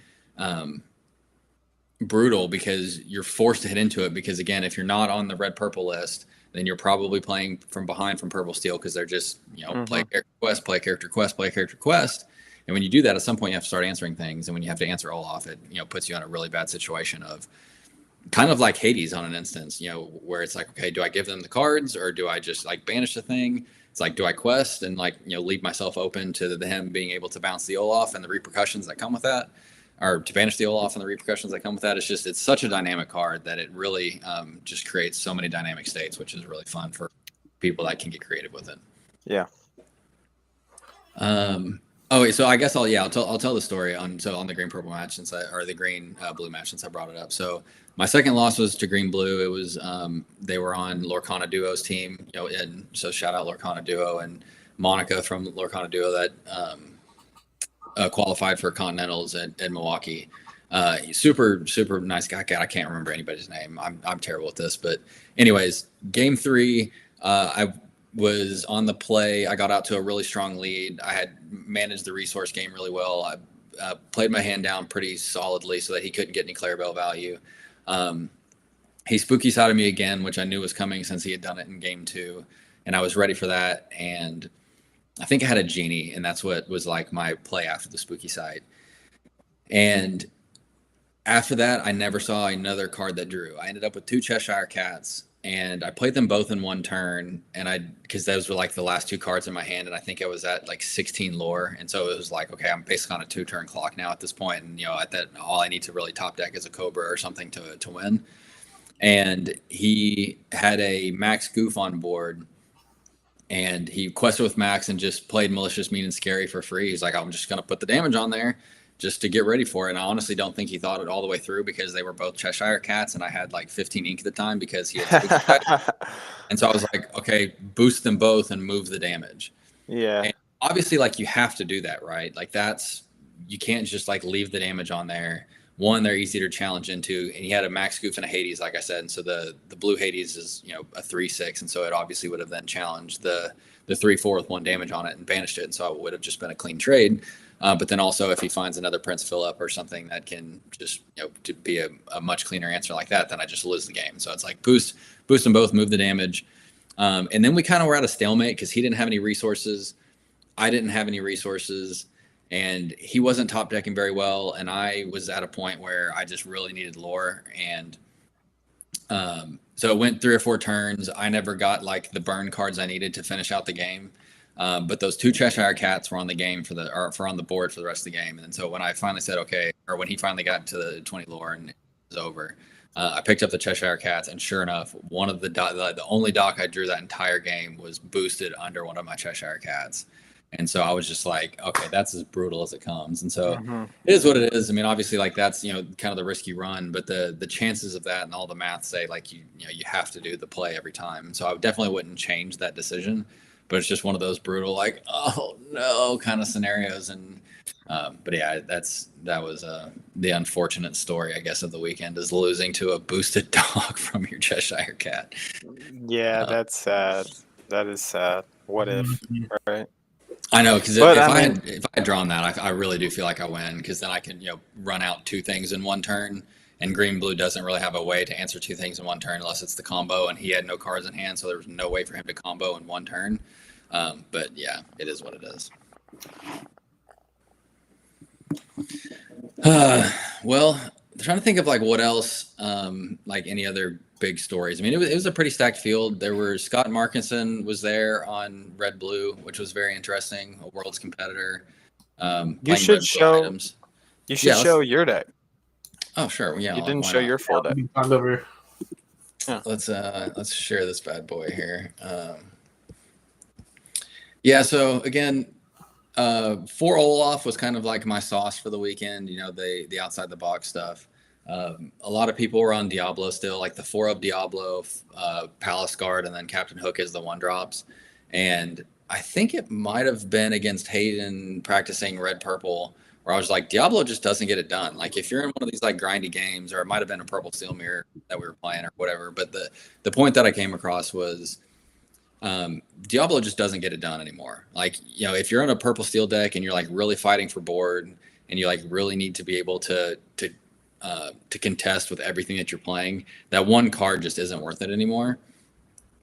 brutal because you're forced to hit into it. Because again, if you're not on the red purple list, then you're probably playing from behind from purple steel because they're just, play character quest, play character quest, play character quest. And when you do that, at some point you have to start answering things. And when you have to answer Olaf, it, puts you in a really bad situation of kind of like Hades on an instance, where it's like, okay, do I give them the cards or do I just like banish the thing? It's like, do I quest and leave myself open to him being able to bounce the Olaf and the repercussions that come with that, or to banish the Olaf and the repercussions that come with that? It's such a dynamic card that it really just creates so many dynamic states, which is really fun for people that can get creative with it. Yeah. So I guess I'll tell the story on the green purple match or the green blue match since I brought it up. So my second loss was to green blue. It was they were on Lorcana Duo's team, and so shout out Lorcana Duo and Monica from Lorcana Duo that qualified for Continentals at Milwaukee. Super nice guy. God, I can't remember anybody's name. I'm terrible at this, but anyways, game 3, I was on the play. I got out to a really strong lead. I had managed the resource game really well. I played my hand down pretty solidly so that he couldn't get any Clarabelle value. He spooky sided me again, which I knew was coming since he had done it in game 2, and I was ready for that. And I think I had a Genie, and that's what was like my play after the spooky side. And after that, I never saw another card that drew. I ended up with 2 Cheshire Cats, and I played them both in one turn. And because those were like the last 2 cards in my hand, and I think I was at like 16 lore. And so it was like, okay, I'm basically on a 2-turn clock now at this point. And, at that, all I need to really top deck is a Cobra or something to win. And he had a Max Goof on board, and he quested with Max and just played Malicious, Mean, and Scary for free. He's like, I'm just going to put the damage on there just to get ready for it. And I honestly don't think he thought it all the way through because they were both Cheshire Cats, and I had like 15 ink at the time because he had and so I was like, okay, boost them both and move the damage. Yeah. And obviously, like, you have to do that, right? Like, you can't just like leave the damage on there one, they're easy to challenge into, and he had a max goof and a Hades, like I said, and so the blue Hades is a 3/6, and so it obviously would have then challenged the 3/4 with 1 damage on it and banished it, and so it would have just been a clean trade. But then also if he finds another Prince Philip or something that can just to be a much cleaner answer like that, then I just lose the game. So it's like boost them both, move the damage, and then we kind of were at a stalemate because he didn't have any resources, I didn't have any resources. And he wasn't top decking very well, and I was at a point where I just really needed lore, and so it went 3 or 4 turns. I never got like the burn cards I needed to finish out the game, but those 2 Cheshire Cats were on the game on the board for the rest of the game. And so when I finally said okay, or when he finally got to the 20 lore and it was over, I picked up the Cheshire Cats, and sure enough, one of the only dock I drew that entire game was boosted under one of my Cheshire Cats. And so I was just like, okay, that's as brutal as it comes. And so it is what it is. I mean, obviously, like that's kind of the risky run, but the chances of that and all the math say like you have to do the play every time. And so I definitely wouldn't change that decision, but it's just one of those brutal like, oh no kind of scenarios. And but yeah, that was the unfortunate story, I guess, of the weekend, is losing to a boosted dog from your Cheshire Cat. Yeah, that's sad. That is sad. What if, right? I know, because if I had drawn that, I really do feel like I win, because then I can run out 2 things in 1 turn, and green blue doesn't really have a way to answer 2 things in 1 turn unless it's the combo, and he had no cards in hand, so there was no way for him to combo in 1 turn. But yeah, it is what it is. Well, I'm trying to think of like what else, like any other big stories. I mean, it was a pretty stacked field. There were Scott Markinson was there on red blue, which was very interesting. A world's competitor. You should show. Items. You should show your deck. Oh sure, yeah. You didn't show your full deck. Yeah. Let's share this bad boy here. Yeah. So again, for Olaf was kind of like my sauce for the weekend. The outside the box stuff. A lot of people were on Diablo still, like the 4 of Diablo, Palace Guard, and then Captain Hook is the 1-drops. And I think it might have been against Hayden practicing red purple, where I was like, Diablo just doesn't get it done. Like if you're in one of these like grindy games, or it might have been a purple steel mirror that we were playing or whatever. But the point that I came across was Diablo just doesn't get it done anymore. Like, if you're on a purple steel deck and you're like really fighting for board, and you like really need to be able to contest with everything that you're playing, that 1 card just isn't worth it anymore.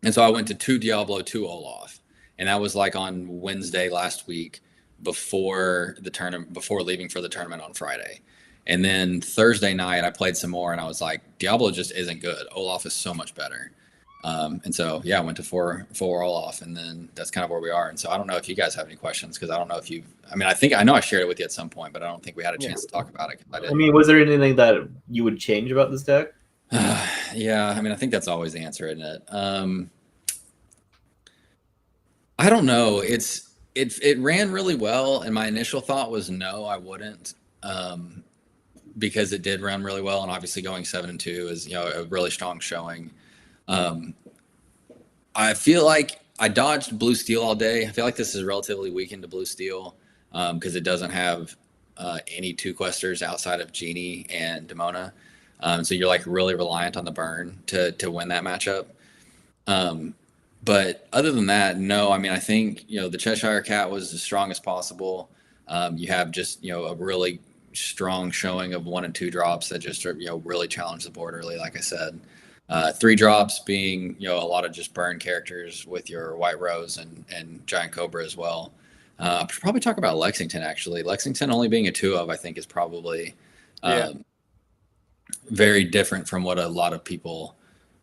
And so I went to 2 Diablo, 2 Olaf, and that was like on Wednesday last week before the tournament, before leaving for the tournament on Friday. And then Thursday night I played some more, and I was like, Diablo just isn't good. Olaf is so much better. And so yeah, I went to 4 Olaf, and then that's kind of where we are. And so I don't know if you guys have any questions, because I don't know if I know I shared it with you at some point, but I don't think we had a chance to talk about it. I mean, was there anything that you would change about this deck? Yeah, I mean, I think that's always the answer, isn't it? I don't know. It ran really well, and my initial thought was no, I wouldn't, because it did run really well, and obviously going 7-2 is a really strong showing. I feel like I dodged blue steel all day. I feel like this is relatively weak into blue steel, because it doesn't have any 2 questers outside of Genie and Demona. So you're like really reliant on the burn to win that matchup. But other than that, no. I mean, I think the Cheshire Cat was as strong as possible. You have just a really strong showing of 1 and 2 drops that just really challenge the board early, like I said. 3 drops being a lot of just burn characters with your White Rose and Giant Cobra as well. I should probably talk about Lexington, actually. Lexington only being a 2 of, I think, is probably very different from what a lot of people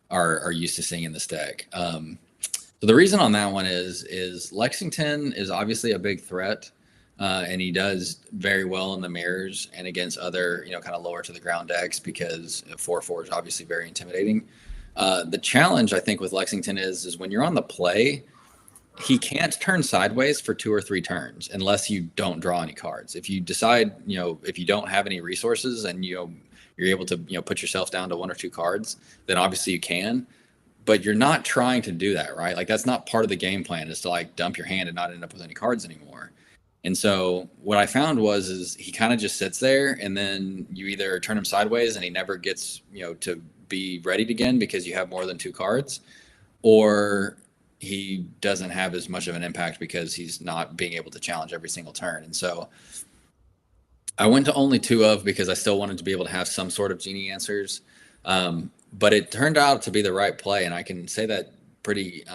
are used to seeing in this deck. So the reason on that one is Lexington is obviously a big threat, and he does very well in the mirrors and against other kind of lower to the ground decks, because 4/4 is obviously very intimidating. The challenge I think with Lexington is when you're on the play, he can't turn sideways for 2 or 3 turns unless you don't draw any cards. If you decide if you don't have any resources and you're able to put yourself down to 1 or 2 cards, then obviously you can. But you're not trying to do that, right? Like that's not part of the game plan, is to like dump your hand and not end up with any cards anymore. And so what I found is he kind of just sits there, and then you either turn him sideways and he never gets, to be readied again because you have more than 2 cards, or he doesn't have as much of an impact because he's not being able to challenge every single turn. And so I went to only 2 of, because I still wanted to be able to have some sort of genie answers. But it turned out to be the right play, and I can say that pretty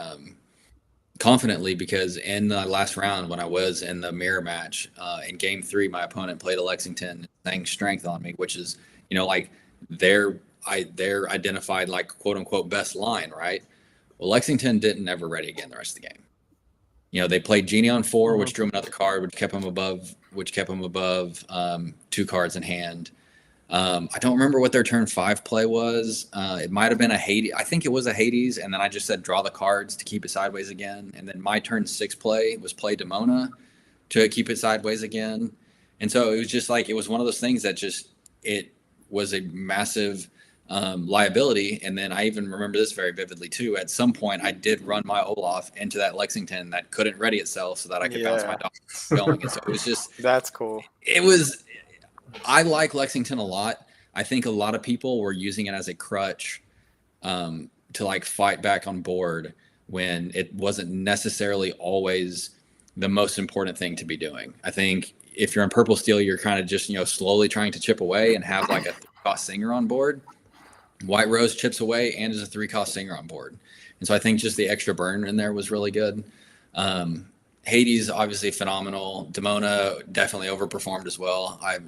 confidently, because in the last round when I was in the mirror match, in game 3, my opponent played a Lexington saying strength on me, which is, like their identified like quote unquote best line, right? Well, Lexington didn't ever ready again the rest of the game. They played Genie on 4, which drew him another card, which kept him above 2 cards in hand. I don't remember what their turn 5 play was. It might have been a Hades. I think it was a Hades, and then I just said draw the cards to keep it sideways again. And then my turn 6 play was play Demona to keep it sideways again. And so it was just like, it was one of those things that just, it was a massive liability. And then I even remember this very vividly too. At some point, I did run my Olaf into that Lexington that couldn't ready itself so that I could bounce my dog going. And so it was just, that's cool. I like Lexington a lot. I think a lot of people were using it as a crutch to like fight back on board when it wasn't necessarily always the most important thing to be doing. I think if you're in purple steel, you're kind of just, slowly trying to chip away and have like a 3-cost singer on board. White Rose chips away and is a 3-cost singer on board. And so I think just the extra burn in there was really good. Hades, obviously phenomenal. Demona definitely overperformed as well. I,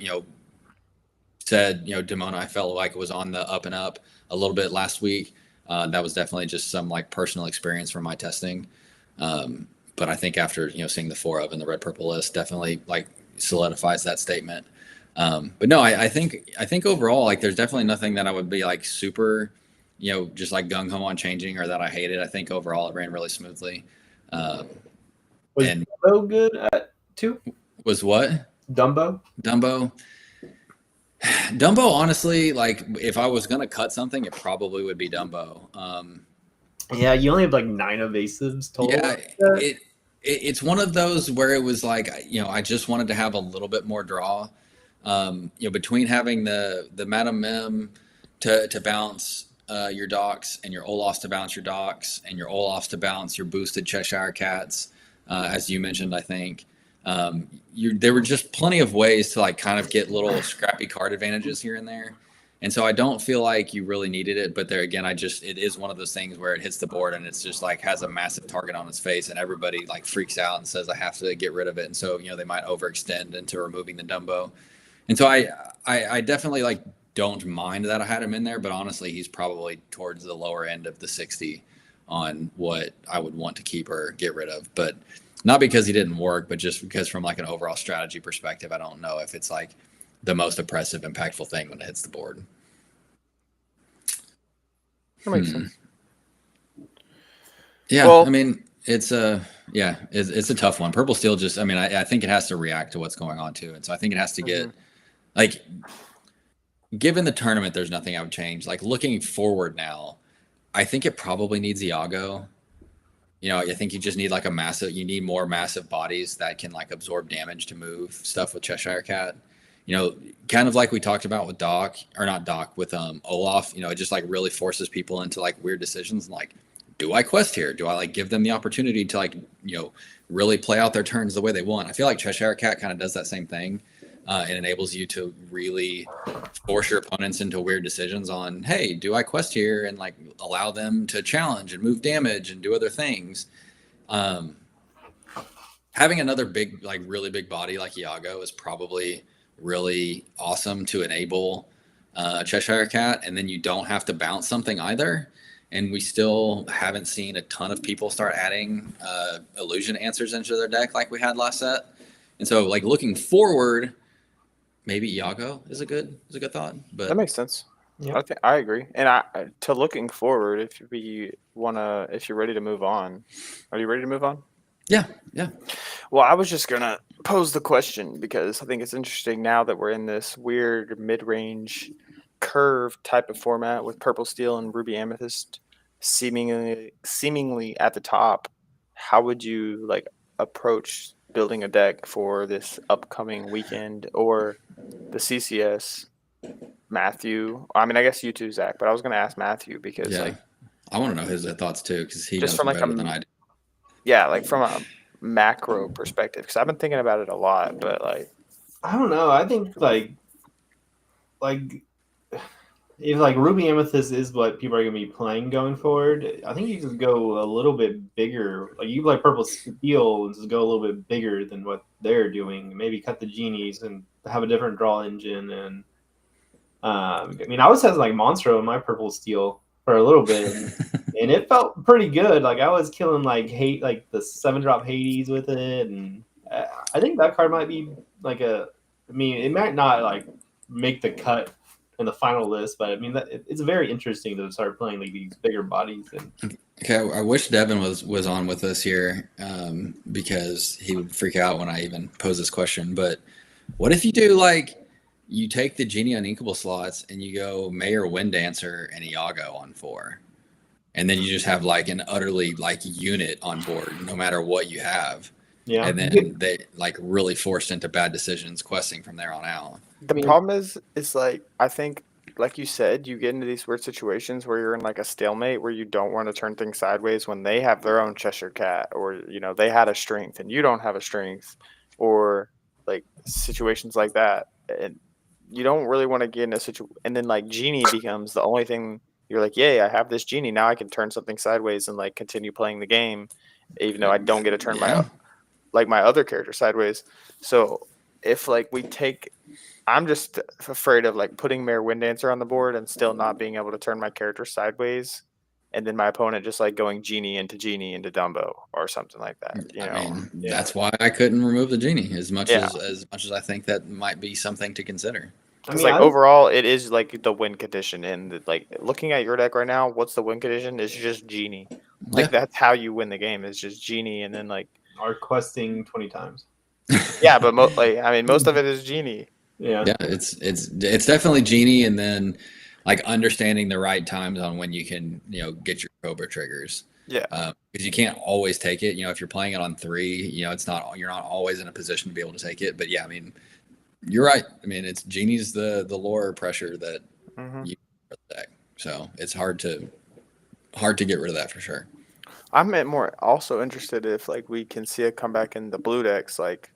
said, Demona, I felt like it was on the up and up a little bit last week. That was definitely just some like personal experience from my testing. But I think after, seeing the 4 of in the red purple list definitely like solidifies that statement. But no, I think overall, like there's definitely nothing that I would be like super, just like gung ho on changing or that I hated. I think overall it ran really smoothly. Was Dumbo good at 2? Was what? Dumbo, honestly, like if I was gonna cut something, it probably would be Dumbo. Yeah, you only have like 9 evasives total. Yeah, it's one of those where it was like, I just wanted to have a little bit more draw. Between having the Madam Mim to bounce your docks, and your Olafs to bounce your docks, and your Olafs to bounce your boosted Cheshire Cats, as you mentioned, I think. There were just plenty of ways to like kind of get little scrappy card advantages here and there. And so I don't feel like you really needed it, but there again, it is one of those things where it hits the board and it's just like has a massive target on its face, and everybody like freaks out and says, I have to get rid of it. And so, they might overextend into removing the Dumbo. And so I definitely like don't mind that I had him in there, but honestly, he's probably towards the lower end of the 60 on what I would want to keep or get rid of. But not because he didn't work, but just because from like an overall strategy perspective, I don't know if it's like the most oppressive, impactful thing when it hits the board. That makes sense. Yeah, well, I mean, it's a tough one. Purple Steel just, I mean, I think it has to react to what's going on too. And so I think it has to get, like, given the tournament, there's nothing I would change. Like, looking forward now, I think it probably needs Iago. I think you just need like you need more massive bodies that can like absorb damage to move stuff with Cheshire Cat. Kind of like we talked about with with Olaf, it just like really forces people into like weird decisions. Like, do I quest here? Do I like give them the opportunity to like, really play out their turns the way they want? I feel like Cheshire Cat kind of does that same thing. It enables you to really force your opponents into weird decisions on, hey, do I quest here, and like allow them to challenge and move damage and do other things. Having another big, like really big body like Iago is probably really awesome to enable Cheshire Cat, and then you don't have to bounce something either. And we still haven't seen a ton of people start adding illusion answers into their deck like we had last set. And so like looking forward, maybe Iago is a good thought. But that makes sense. Yep. I agree. And to looking forward, if you're ready to move on, are you ready to move on? Yeah. Well, I was just gonna pose the question because I think it's interesting now that we're in this weird mid-range curve type of format with purple steel and ruby amethyst seemingly at the top. How would you like approach building a deck for this upcoming weekend or the CCS? Matthew, I mean, I guess you too, Zach, but I was going to ask Matthew because, Yeah. like, I want to know his thoughts too, because he just knows from like better than I do. yeah, like from a macro perspective, because I've been thinking about it a lot, but like, I don't know. I think like if like Ruby Amethyst is what people are gonna be playing going forward, I think you just go a little bit bigger. Like you play Purple Steel and just go a little bit bigger than what they're doing. Maybe cut the genies and have a different draw engine. And I mean, I was testing like Monstro in my Purple Steel for a little bit, and it felt pretty good. Like I was killing like the 7-drop Hades with it, and I think that card might be like a. I mean, it might not like make the cut in the final list, but I mean, it's very interesting to start playing like these bigger bodies. And okay, I wish Devin was on with us here because he would freak out when I even pose this question. But what if you do like you take the Genie Uninkable slots and you go Mayor, Wind Dancer, and Iago on 4, and then you just have like an utterly like unit on board no matter what you have. Yeah, and then they like really forced into bad decisions questing from there on out. The problem is like, I think, like you said, you get into these weird situations where you're in like a stalemate where you don't want to turn things sideways when they have their own Cheshire Cat, or they had a strength and you don't have a strength, or like situations like that, and you don't really want to get in a situation. And then like Genie becomes the only thing. You're like, yay, I have this Genie now. I can turn something sideways and like continue playing the game, even though I don't get to turn my other character sideways. So if like we take, I'm just afraid of like putting Mayor Wind Dancer on the board and still not being able to turn my character sideways, and then my opponent just like going Genie into Dumbo or something like that. I mean, that's why I couldn't remove the Genie as much as I think that might be something to consider. Because overall, it is like the win condition, and like looking at your deck right now, what's the win condition? It's just Genie. Like that's how you win the game. It's just Genie, and then like are questing 20 times. Yeah, but most of it is Genie. Yeah, it's definitely Genie, and then like understanding the right times on when you can get your Cobra triggers. Yeah, because you can't always take it. If you're playing it on 3, you're not always in a position to be able to take it. But yeah, I mean, you're right. I mean, it's Genie's the lore pressure that you for the deck, so it's hard to get rid of that for sure. I'm more also interested if like we can see a comeback in the blue decks. Like,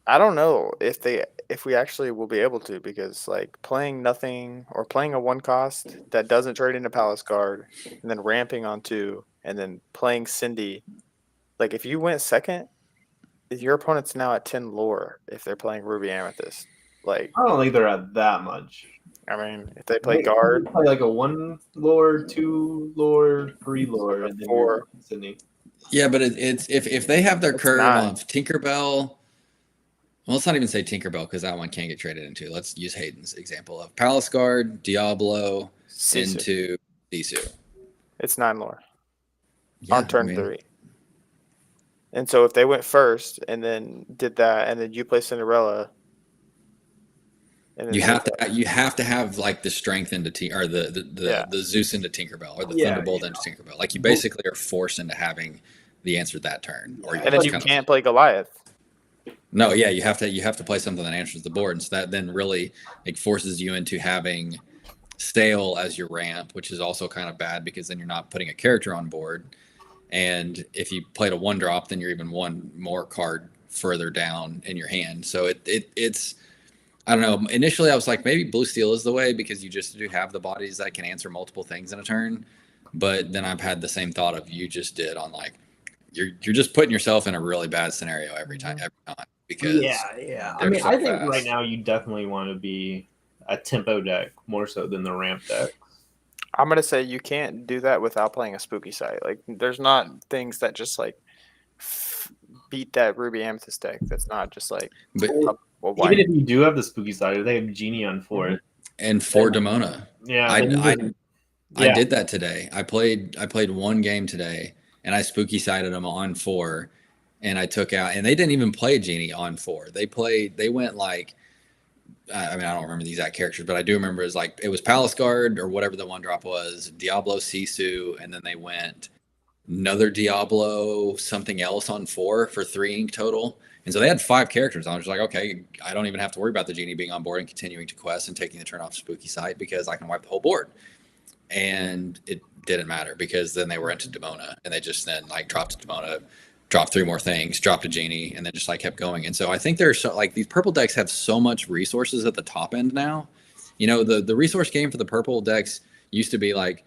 I don't know if we actually will be able to, because like playing nothing or playing a 1 cost that doesn't trade into Palace Guard and then ramping on 2 and then playing Cindy. Like if you went second, your opponent's now at 10 lore if they're playing Ruby Amethyst. Like I don't think they're at that much. I mean, if they play guard, play like a 1 lore, 2 lore, 3 lore, and then 4. Sydney. Yeah, but it's if they have their curve of Tinkerbell. Well, let's not even say Tinkerbell because that one can't get traded into. Let's use Hayden's example of Palace Guard, Diablo, into Sisu. It's 9 lore on turn 3. And so if they went first and then did that, and then you play Cinderella, and then you have to have like the strength into the Zeus into Tinkerbell, or the Thunderbolt into Tinkerbell. Like you basically are forced into having the answer that turn. Or and then you can't play Goliath. No, yeah, you have to play something that answers the board, and so that then really forces you into having Stale as your ramp, which is also kind of bad because then you're not putting a character on board. And if you played a 1-drop, then you're even 1 more card further down in your hand. So it's I don't know. Initially, I was like, maybe Blue Steel is the way because you just do have the bodies that can answer multiple things in a turn. But then I've had the same thought of you just did on like you're just putting yourself in a really bad scenario every time because I mean, I think right now you definitely want to be a tempo deck more so than the ramp deck. I'm gonna say you can't do that without playing a spooky site. Like, there's not things that just like beat that Ruby Amethyst deck. That's not just like. Even if you do have the spooky side, they have Genie on 4 and 4 Demona. Yeah, I did that today. I played 1 game today, and I spooky sided them on 4, and I took out. And they didn't even play Genie on 4. They went like. I mean, I don't remember the exact characters, but I do remember it was Palace Guard or whatever the 1-drop was, Diablo, Sisu, and then they went another Diablo, something else on 4 for 3 ink total. And so they had 5 characters. I was just like, okay, I don't even have to worry about the genie being on board and continuing to quest and taking the turn off Spooky Sight because I can wipe the whole board. And it didn't matter because then they were into Demona and they just then like dropped Demona, dropped 3 more things, dropped a genie, and then just like kept going. And so I think there's so, like these purple decks have so much resources at the top end now. You know, the resource game for the purple decks used to be like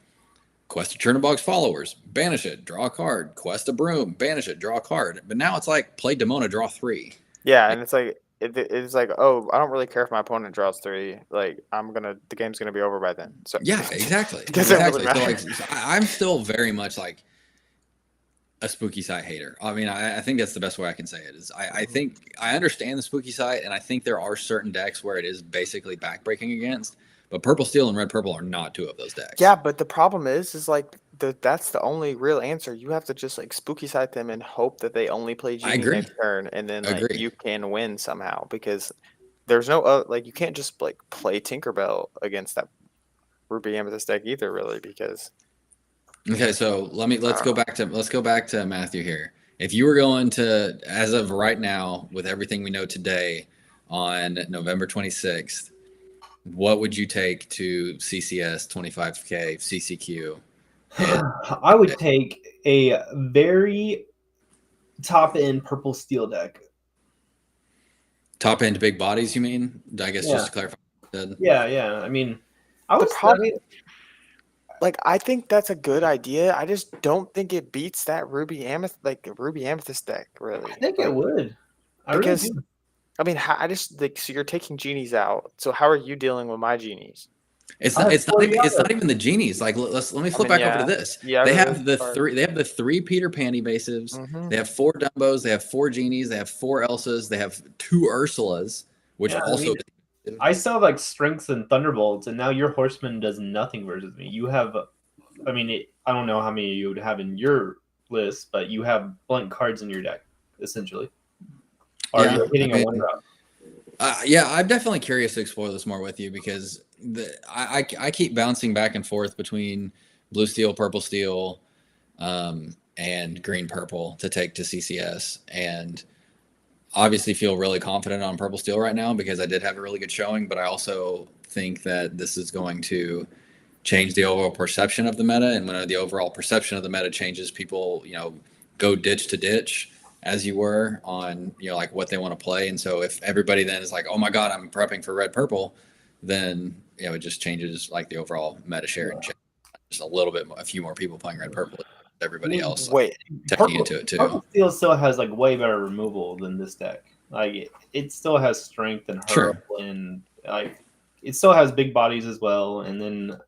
quest a Chernobog's followers, banish it, draw a card, quest a broom, banish it, draw a card. But now it's like play Demona, draw 3. Yeah, and it's like it's like, oh, I don't really care if my opponent draws 3. Like the game's gonna be over by then. So yeah, exactly. It doesn't really So matter. like I'm still very much like a Spooky Sight hater. I mean, I think that's the best way I can say it. Is I think I understand the Spooky Sight, and I think there are certain decks where it is basically backbreaking against. But purple steel and red purple are not 2 of those decks. Yeah, but the problem is like that's the only real answer. You have to just like Spooky Sight them and hope that they only play I Genie agree. next turn, and then like Agree. you can win somehow because there's no like you can't just like play Tinkerbell against that Ruby Amethyst deck either, really, because. Okay, so let's go back to Matthew here. If you were going to, as of right now, with everything we know today, on November 26th, what would you take to CCS 25K CCQ? I would take a very top end purple steel deck. Top end big bodies, you mean? I guess just to clarify. Yeah. I mean, I would. Like, I think that's a good idea. I just don't think it beats that Ruby Amethyst deck, really. I think it would. Because, really do. I mean, I just like, so you're taking genies out. So how are you dealing with my genies? It's not even the genies. Like let me flip back over to this. Yeah, they have the 3 Peter Pan evasives. Mm-hmm. They have 4 Dumbos. They have 4 genies. They have 4 Elsas. They have 2 Ursulas, which also. I still have like strengths and thunderbolts, and now your horseman does nothing versus me. You have, I mean, I don't know how many you would have in your list, but you have blank cards in your deck essentially. Or you're hitting a 1-drop. Yeah, I'm definitely curious to explore this more with you because I keep bouncing back and forth between blue steel, purple steel, and green purple to take to CCS, and obviously feel really confident on purple steel right now because I did have a really good showing, but I also think that this is going to change the overall perception of the meta, and when the overall perception of the meta changes, people go ditch to ditch as you were on like what they want to play. And so if everybody then is like, oh my god, I'm prepping for red purple, then it just changes like the overall meta share and just a few more people playing red purple, everybody else taking into it too. Purple steel still has like way better removal than this deck. Like it still has strength and hurl, and like it still has big bodies as well. And then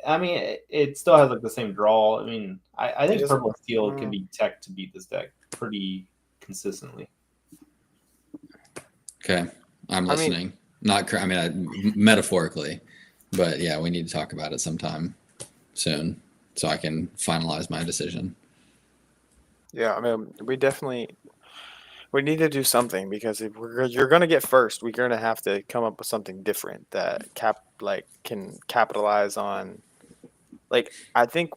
I mean it still has like the same draw. I mean I think purple steel can be tech to beat this deck pretty consistently. Okay, I'm listening. Metaphorically, but yeah, we need to talk about it sometime soon so I can finalize my decision. Yeah, I mean, we need to do something because if you're going to get first, we're going to have to come up with something different that can capitalize on. Like, I think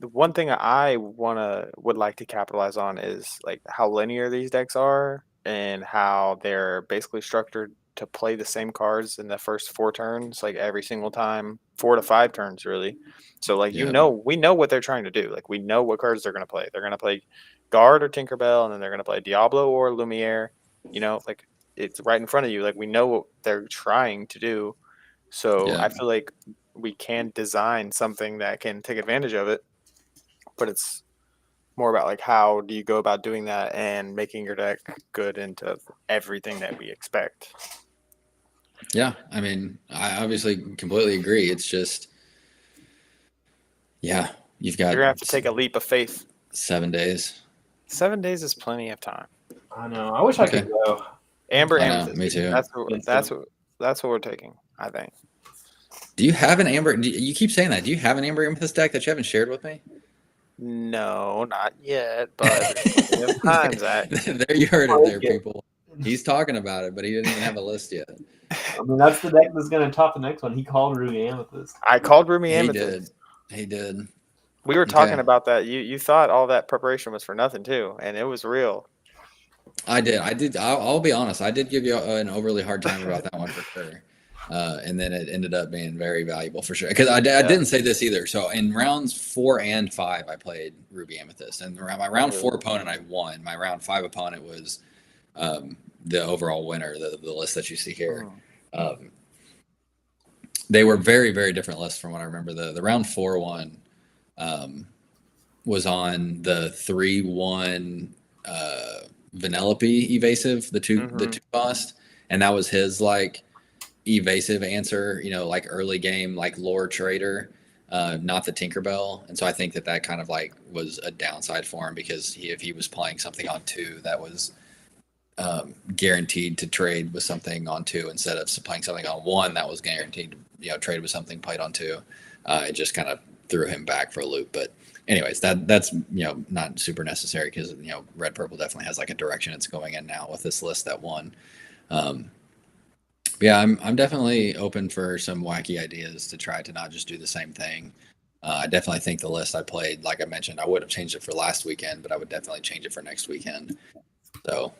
one thing I would like to capitalize on is like how linear these decks are and how they're basically structured to play the same cards in the first 4 turns, like every single time, 4 to 5 turns really. So like we know what they're trying to do. Like we know what cards they're going to play. They're going to play Guard or Tinkerbell, and then they're going to play Diablo or Lumiere. Like it's right in front of you. Like we know what they're trying to do. So I feel like we can design something that can take advantage of it, but it's more about like how do you go about doing that and making your deck good into everything that we expect. Yeah, I mean, I obviously completely agree. It's just, you're gonna have to take a leap of faith. 7 days. 7 days is plenty of time. I know. I wish I could go. Amber Amethyst. Me too. That's what we're taking, I think. Do you have an Amber? You keep saying that. Do you have an Amber Amethyst deck that you haven't shared with me? No, not yet, but times there you heard it there, people. He's talking about it, but he didn't even have a list yet. I mean, that's the deck that's going to top the next one. He called Ruby Amethyst. I called Ruby Amethyst. He did. We were talking about that. You thought all that preparation was for nothing too, and it was real. I did. I'll be honest. I did give you an overly hard time about that one for sure. And then it ended up being very valuable for sure. Because I didn't say this either. So in rounds 4 and 5, I played Ruby Amethyst. And my round 4 opponent, I won. My round 5 opponent was the overall winner, the list that you see here. They were very, very different lists from what I remember. The round 4 one was on the 3-1 Vanellope evasive, the two cost. And that was his like evasive answer, like early game, like lore trader, not the Tinkerbell. And so I think that kind of like was a downside for him, because if he was playing something on 2 that was guaranteed to trade with something on 2 instead of playing something on 1 that was guaranteed to trade with something played on 2, it just kind of threw him back for a loop. But anyways, that's not super necessary, because red purple definitely has like a direction it's going in now with this list that won. Yeah, I'm definitely open for some wacky ideas to try to not just do the same thing. I definitely think the list I played, like I mentioned, I would have changed it for last weekend, but I would definitely change it for next weekend. So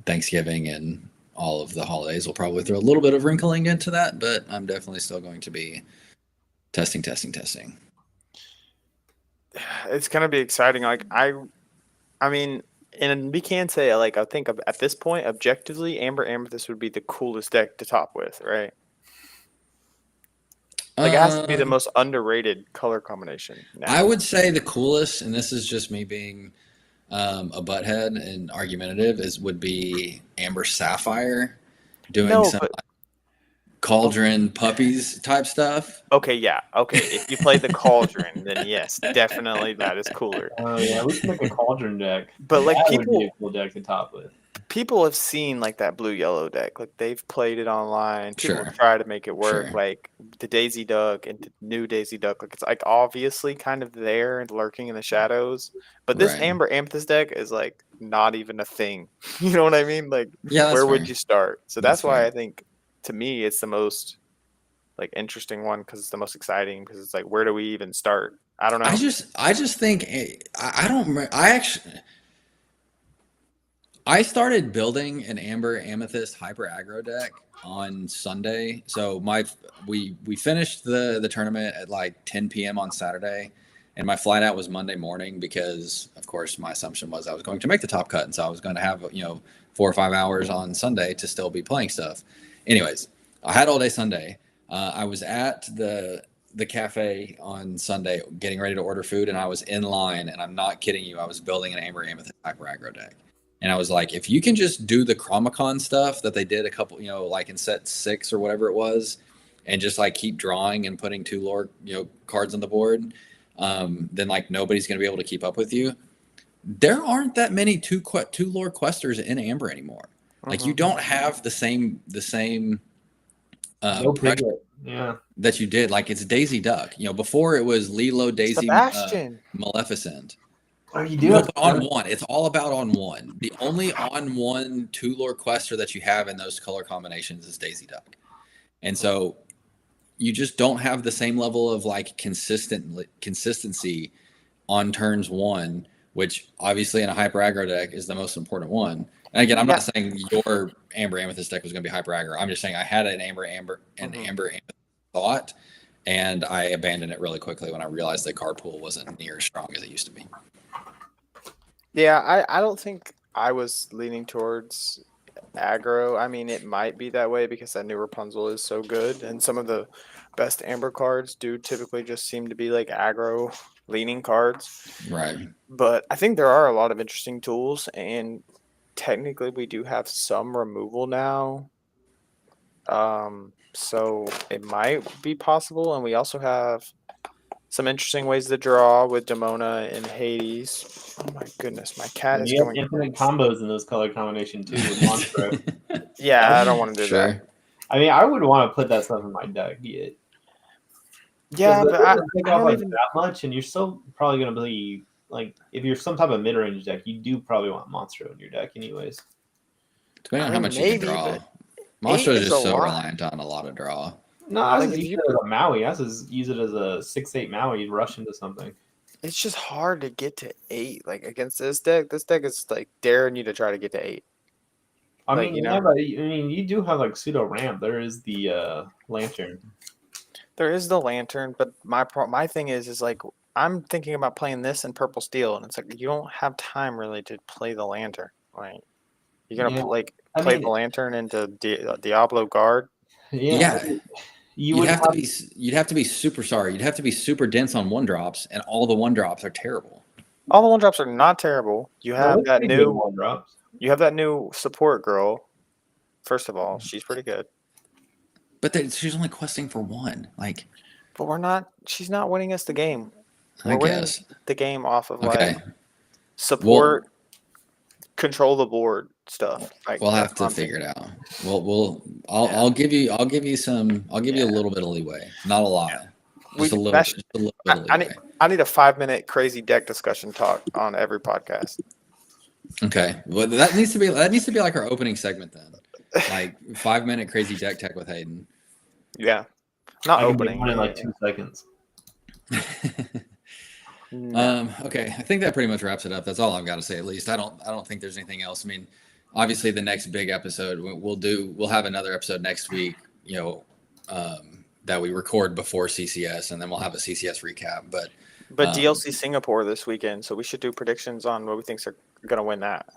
Thanksgiving and all of the holidays will probably throw a little bit of wrinkling into that, but I'm definitely still going to be testing. It's gonna be exciting. Like I mean, and we can say, like, I think at this point, objectively, Amber Amethyst would be the coolest deck to top with, right? Like, it has to be the most underrated color combination now. I would say the coolest, and this is just me being a butthead and argumentative, would be Amber Sapphire doing some cauldron puppies type stuff. Okay, yeah. Okay, if you play the cauldron, then yes, definitely that is cooler. Oh yeah, we can make a cauldron deck. But like that people, would be a cool deck to top with. People have seen like that blue-yellow deck. Like they've played it online. People try to make it work. Like the Daisy Duck and the new Daisy Duck. Like it's like obviously kind of there and lurking in the shadows. But this Amber Amethyst deck is like not even a thing. You know what I mean? Like where would you start? So that's why I think, to me, it's the most like interesting one, because it's the most exciting, because it's like, where do we even start? I don't know. I just think I don't remember. I started building an Amber Amethyst hyper aggro deck on Sunday. So we finished the tournament at like 10 p.m. on Saturday, and my flight out was Monday morning, because of course my assumption was I was going to make the top cut, and so I was going to have 4 or 5 hours on Sunday to still be playing stuff. Anyways, I had all day Sunday. I was at the cafe on Sunday getting ready to order food, and I was in line, and I'm not kidding you, I was building an Amber Amethyst hyper aggro deck. And I was like, if you can just do the Chromicon stuff that they did a couple, like in set 6 or whatever it was, and just like keep drawing and putting 2 lore, cards on the board, then like nobody's going to be able to keep up with you. There aren't that many 2 lore questers in Amber anymore. Like you don't have the same pressure that you did. Like it's Daisy Duck. Before it was Lilo, Daisy, Maleficent. Oh, you do on 1. It's all about on 1. The only on 1 2 lore quester that you have in those color combinations is Daisy Duck. And so you just don't have the same level of like consistency on turns 1, which obviously in a hyper aggro deck is the most important one. And again, I'm not saying your Amber Amethyst deck was going to be hyper aggro. I'm just saying I had an Amber Amethyst thought, and I abandoned it really quickly when I realized the card pool wasn't near as strong as it used to be. Yeah, I don't think I was leaning towards aggro. I mean, it might be that way because that new Rapunzel is so good, and some of the best Amber cards do typically just seem to be like aggro leaning cards. Right. But I think there are a lot of interesting tools, and technically we do have some removal now. So it might be possible, and we also have some interesting ways to draw with Demona and Hades. Oh my goodness, my cat is going. Infinite combos in those color combination too with Monstro. Yeah, I don't want to do that. I mean, I would want to put that stuff in my deck. Yeah, but I don't even that much, and you're still probably going to be like, if you're some type of mid range deck, you do probably want Monstro in your deck, anyways. Depending on how much you can draw. Monstro is just so reliant on a lot of draw. No, I was Like, just use it as a Maui. I was just use it as a 6/8 Maui, rush into something. it's just hard to get to 8. Like against this deck is like daring you to try to get to 8. I Like, mean, you yeah, know, but I mean, you do have like pseudo ramp. There is the lantern. there is the lantern, but my thing is like I'm thinking about playing this in purple steel, and it's like you don't have time really to play the lantern. Like you're gonna Yeah, play the lantern into Diablo Guard. Yeah. You would have You'd have to be super sorry. You'd have to be super dense on 1-drops, and all the 1-drops are terrible. All the 1-drops are not terrible. You have that new one drops. You have that new support girl. First of all, she's pretty good. But she's only questing for 1. Like, but she's not winning us the game. I We're winning guess the game off of okay. like support, control the board stuff. Like, we'll have to figure it out. I'll give you a little bit of leeway, not a lot. Just a little bit of leeway. I need a 5-minute crazy deck discussion talk on every podcast. Okay, well that needs to be like our opening segment then, like 5-minute crazy deck tech with Hayden. Yeah, not I can opening. one in like 2 seconds. No. Okay, I think that pretty much wraps it up. That's all I've got to say. At least I don't think there's anything else. I mean, obviously the next big episode we'll have another episode next week. You know, that we record before CCS, and then we'll have a CCS recap. But DLC Singapore this weekend, so we should do predictions on what we think are going to win that.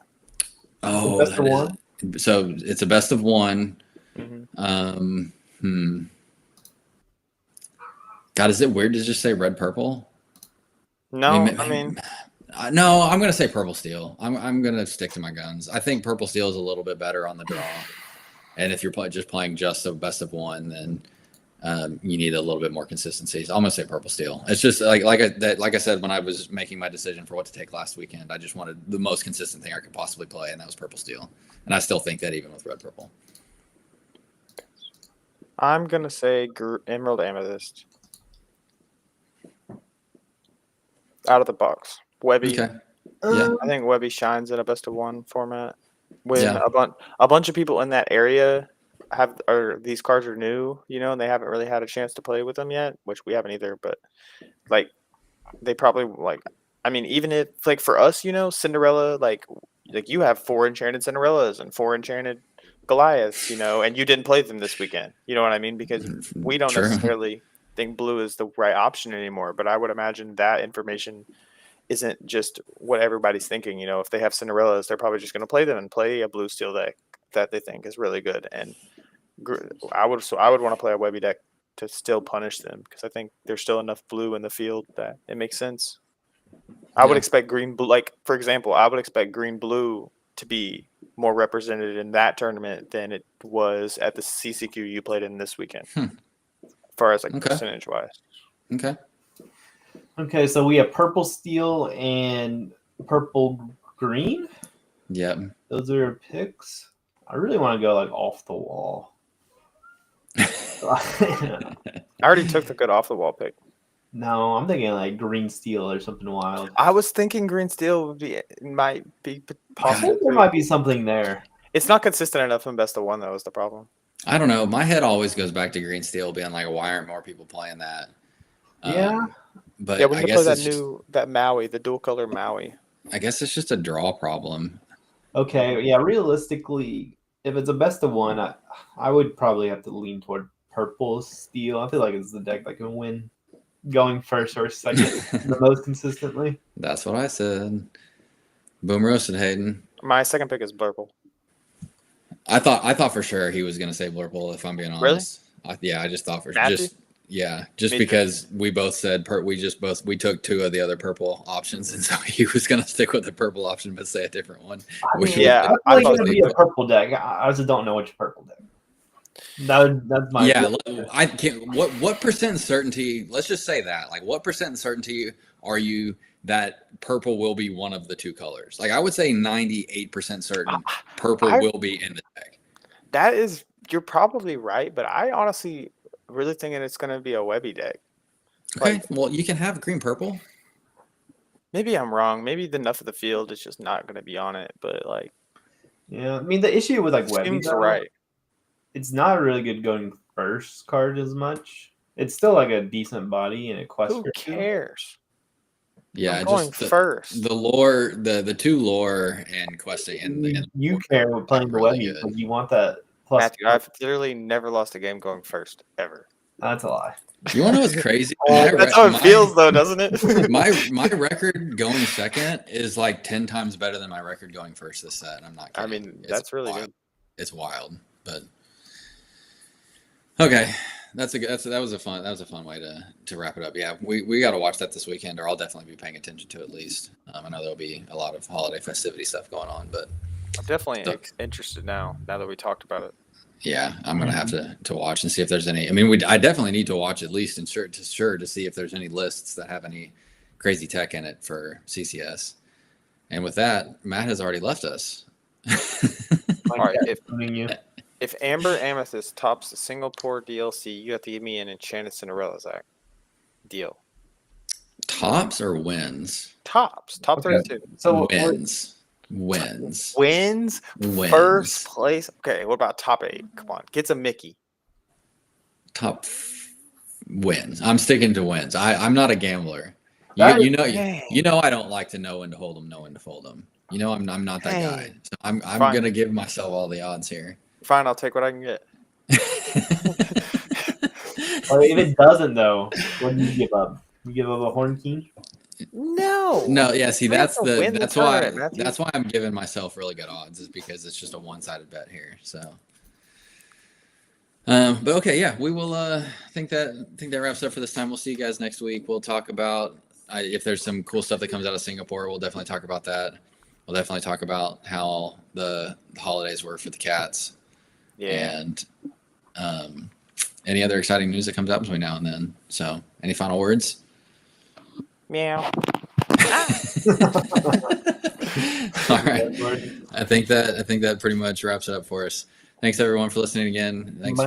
Oh, best of one. So it's a best of 1. Mm-hmm. God, is it weird to just say red purple? No, no, I'm gonna say purple steel. I'm gonna stick to my guns. I think purple steel is a little bit better on the draw, and if you're just playing just a best of 1, then you need a little bit more consistency. So I'm gonna say purple steel. It's just like I said when I was making my decision for what to take last weekend. I just wanted the most consistent thing I could possibly play, and that was purple steel. And I still think that even with red purple. I'm gonna say emerald amethyst. Out of the box, Webby. Okay. Yeah. I think Webby shines in a best of 1 format. When a bunch of people in that area these cards are new, you know, and they haven't really had a chance to play with them yet, which we haven't either. But like, they probably like. I mean, even if like for us, you know, Cinderella, like you have 4 enchanted Cinderellas and 4 enchanted Goliaths, you know, and you didn't play them this weekend. You know what I mean? Because we don't necessarily think blue is the right option anymore, but I would imagine that information isn't just what everybody's thinking. You know, if they have Cinderellas, they're probably just going to play them and play a blue steel deck that they think is really good. And I would want to play a Webby deck to still punish them, because I think there's still enough blue in the field that it makes sense. I would expect green blue, like for example, I would expect green blue to be more represented in that tournament than it was at the CCQ you played in this weekend. As far as like percentage wise. Okay, so we have purple steel and purple green. Yep. Those are your picks. I really want to go like off the wall. I already took the good off the wall pick. No, I'm thinking like green steel or something wild. I was thinking green steel might be possible. I think there might be something there. It's not consistent enough in best of 1 though, is the problem. I don't know. My head always goes back to green steel being like, why aren't more people playing that? Yeah. But yeah, we can play that Maui, the dual color Maui. I guess it's just a draw problem. Okay, yeah. Realistically, if it's a best of 1, I would probably have to lean toward purple steel. I feel like it's the deck that can win going first or second the most consistently. That's what I said. Boom roasted, Hayden. My second pick is Blurple. I thought for sure he was going to say Blurple, if I'm being honest. Really? I just thought for Matthew? just because we both said we took 2 of the other purple options, and so he was going to stick with the purple option but say a different one. I feel like it's going to be a purple deck. I just don't know which purple deck. That's my I can't. What percent certainty? Let's just say that. Like, what percent certainty are you that purple will be one of the 2 colors? Like, I would say 98% certain purple will be in the deck. You're probably right, but I honestly really thinking it's going to be a Webby deck. Okay, well, you can have green purple. Maybe I'm wrong. Maybe enough of the field is just not going to be on it, but like. Yeah, I mean the issue with like Webby, seems right. It's not really good going first card as much. It's still like a decent body and a quest. Who cares? Yeah, I'm going just first. The lore, the two lore and questing, and you care with playing the really webby good. because you want that plus. Matthew, I've literally never lost a game going first ever. That's a lie. You want to know what's crazy? That's how it feels, though, doesn't it? my record going second is like 10 times better than my record going first this set. I'm not kidding. I mean, that's really wild. good. It's wild, but okay. That was a fun way to wrap it up. Yeah, we got to watch that this weekend, or I'll definitely be paying attention to it at least. I know there'll be a lot of holiday festivity stuff going on, but I'm definitely interested now that we talked about it. Yeah, I'm gonna have to watch and see if there's any. I mean, I definitely need to watch at least and sure to see if there's any lists that have any crazy tech in it for CCS. And with that, Matt has already left us. All right, if Amber Amethyst tops the single pour DLC, you have to give me an Enchanted Cinderella, Zach. Deal. Tops or wins? Tops. Top 32. So wins. First place. Okay, what about top 8? Come on, get some Mickey. Wins. I'm sticking to wins. I'm not a gambler. You know I don't like to know when to hold them, know when to fold them. You know I'm not that guy. So I'm gonna give myself all the odds here. Fine, I'll take what I can get. Or if it doesn't, though, what do you give up? You give up a Horn King? No. Yeah. See, that's why I'm giving myself really good odds, is because it's just a one-sided bet here. So, but okay, yeah, we will. Think that wraps up for this time. We'll see you guys next week. We'll talk about if there's some cool stuff that comes out of Singapore. We'll definitely talk about that. We'll definitely talk about how the holidays were for the cats. Yeah. And any other exciting news that comes out between now and then. So, any final words? Meow. All right. I think that pretty much wraps it up for us. Thanks everyone for listening again. Thanks. Bye.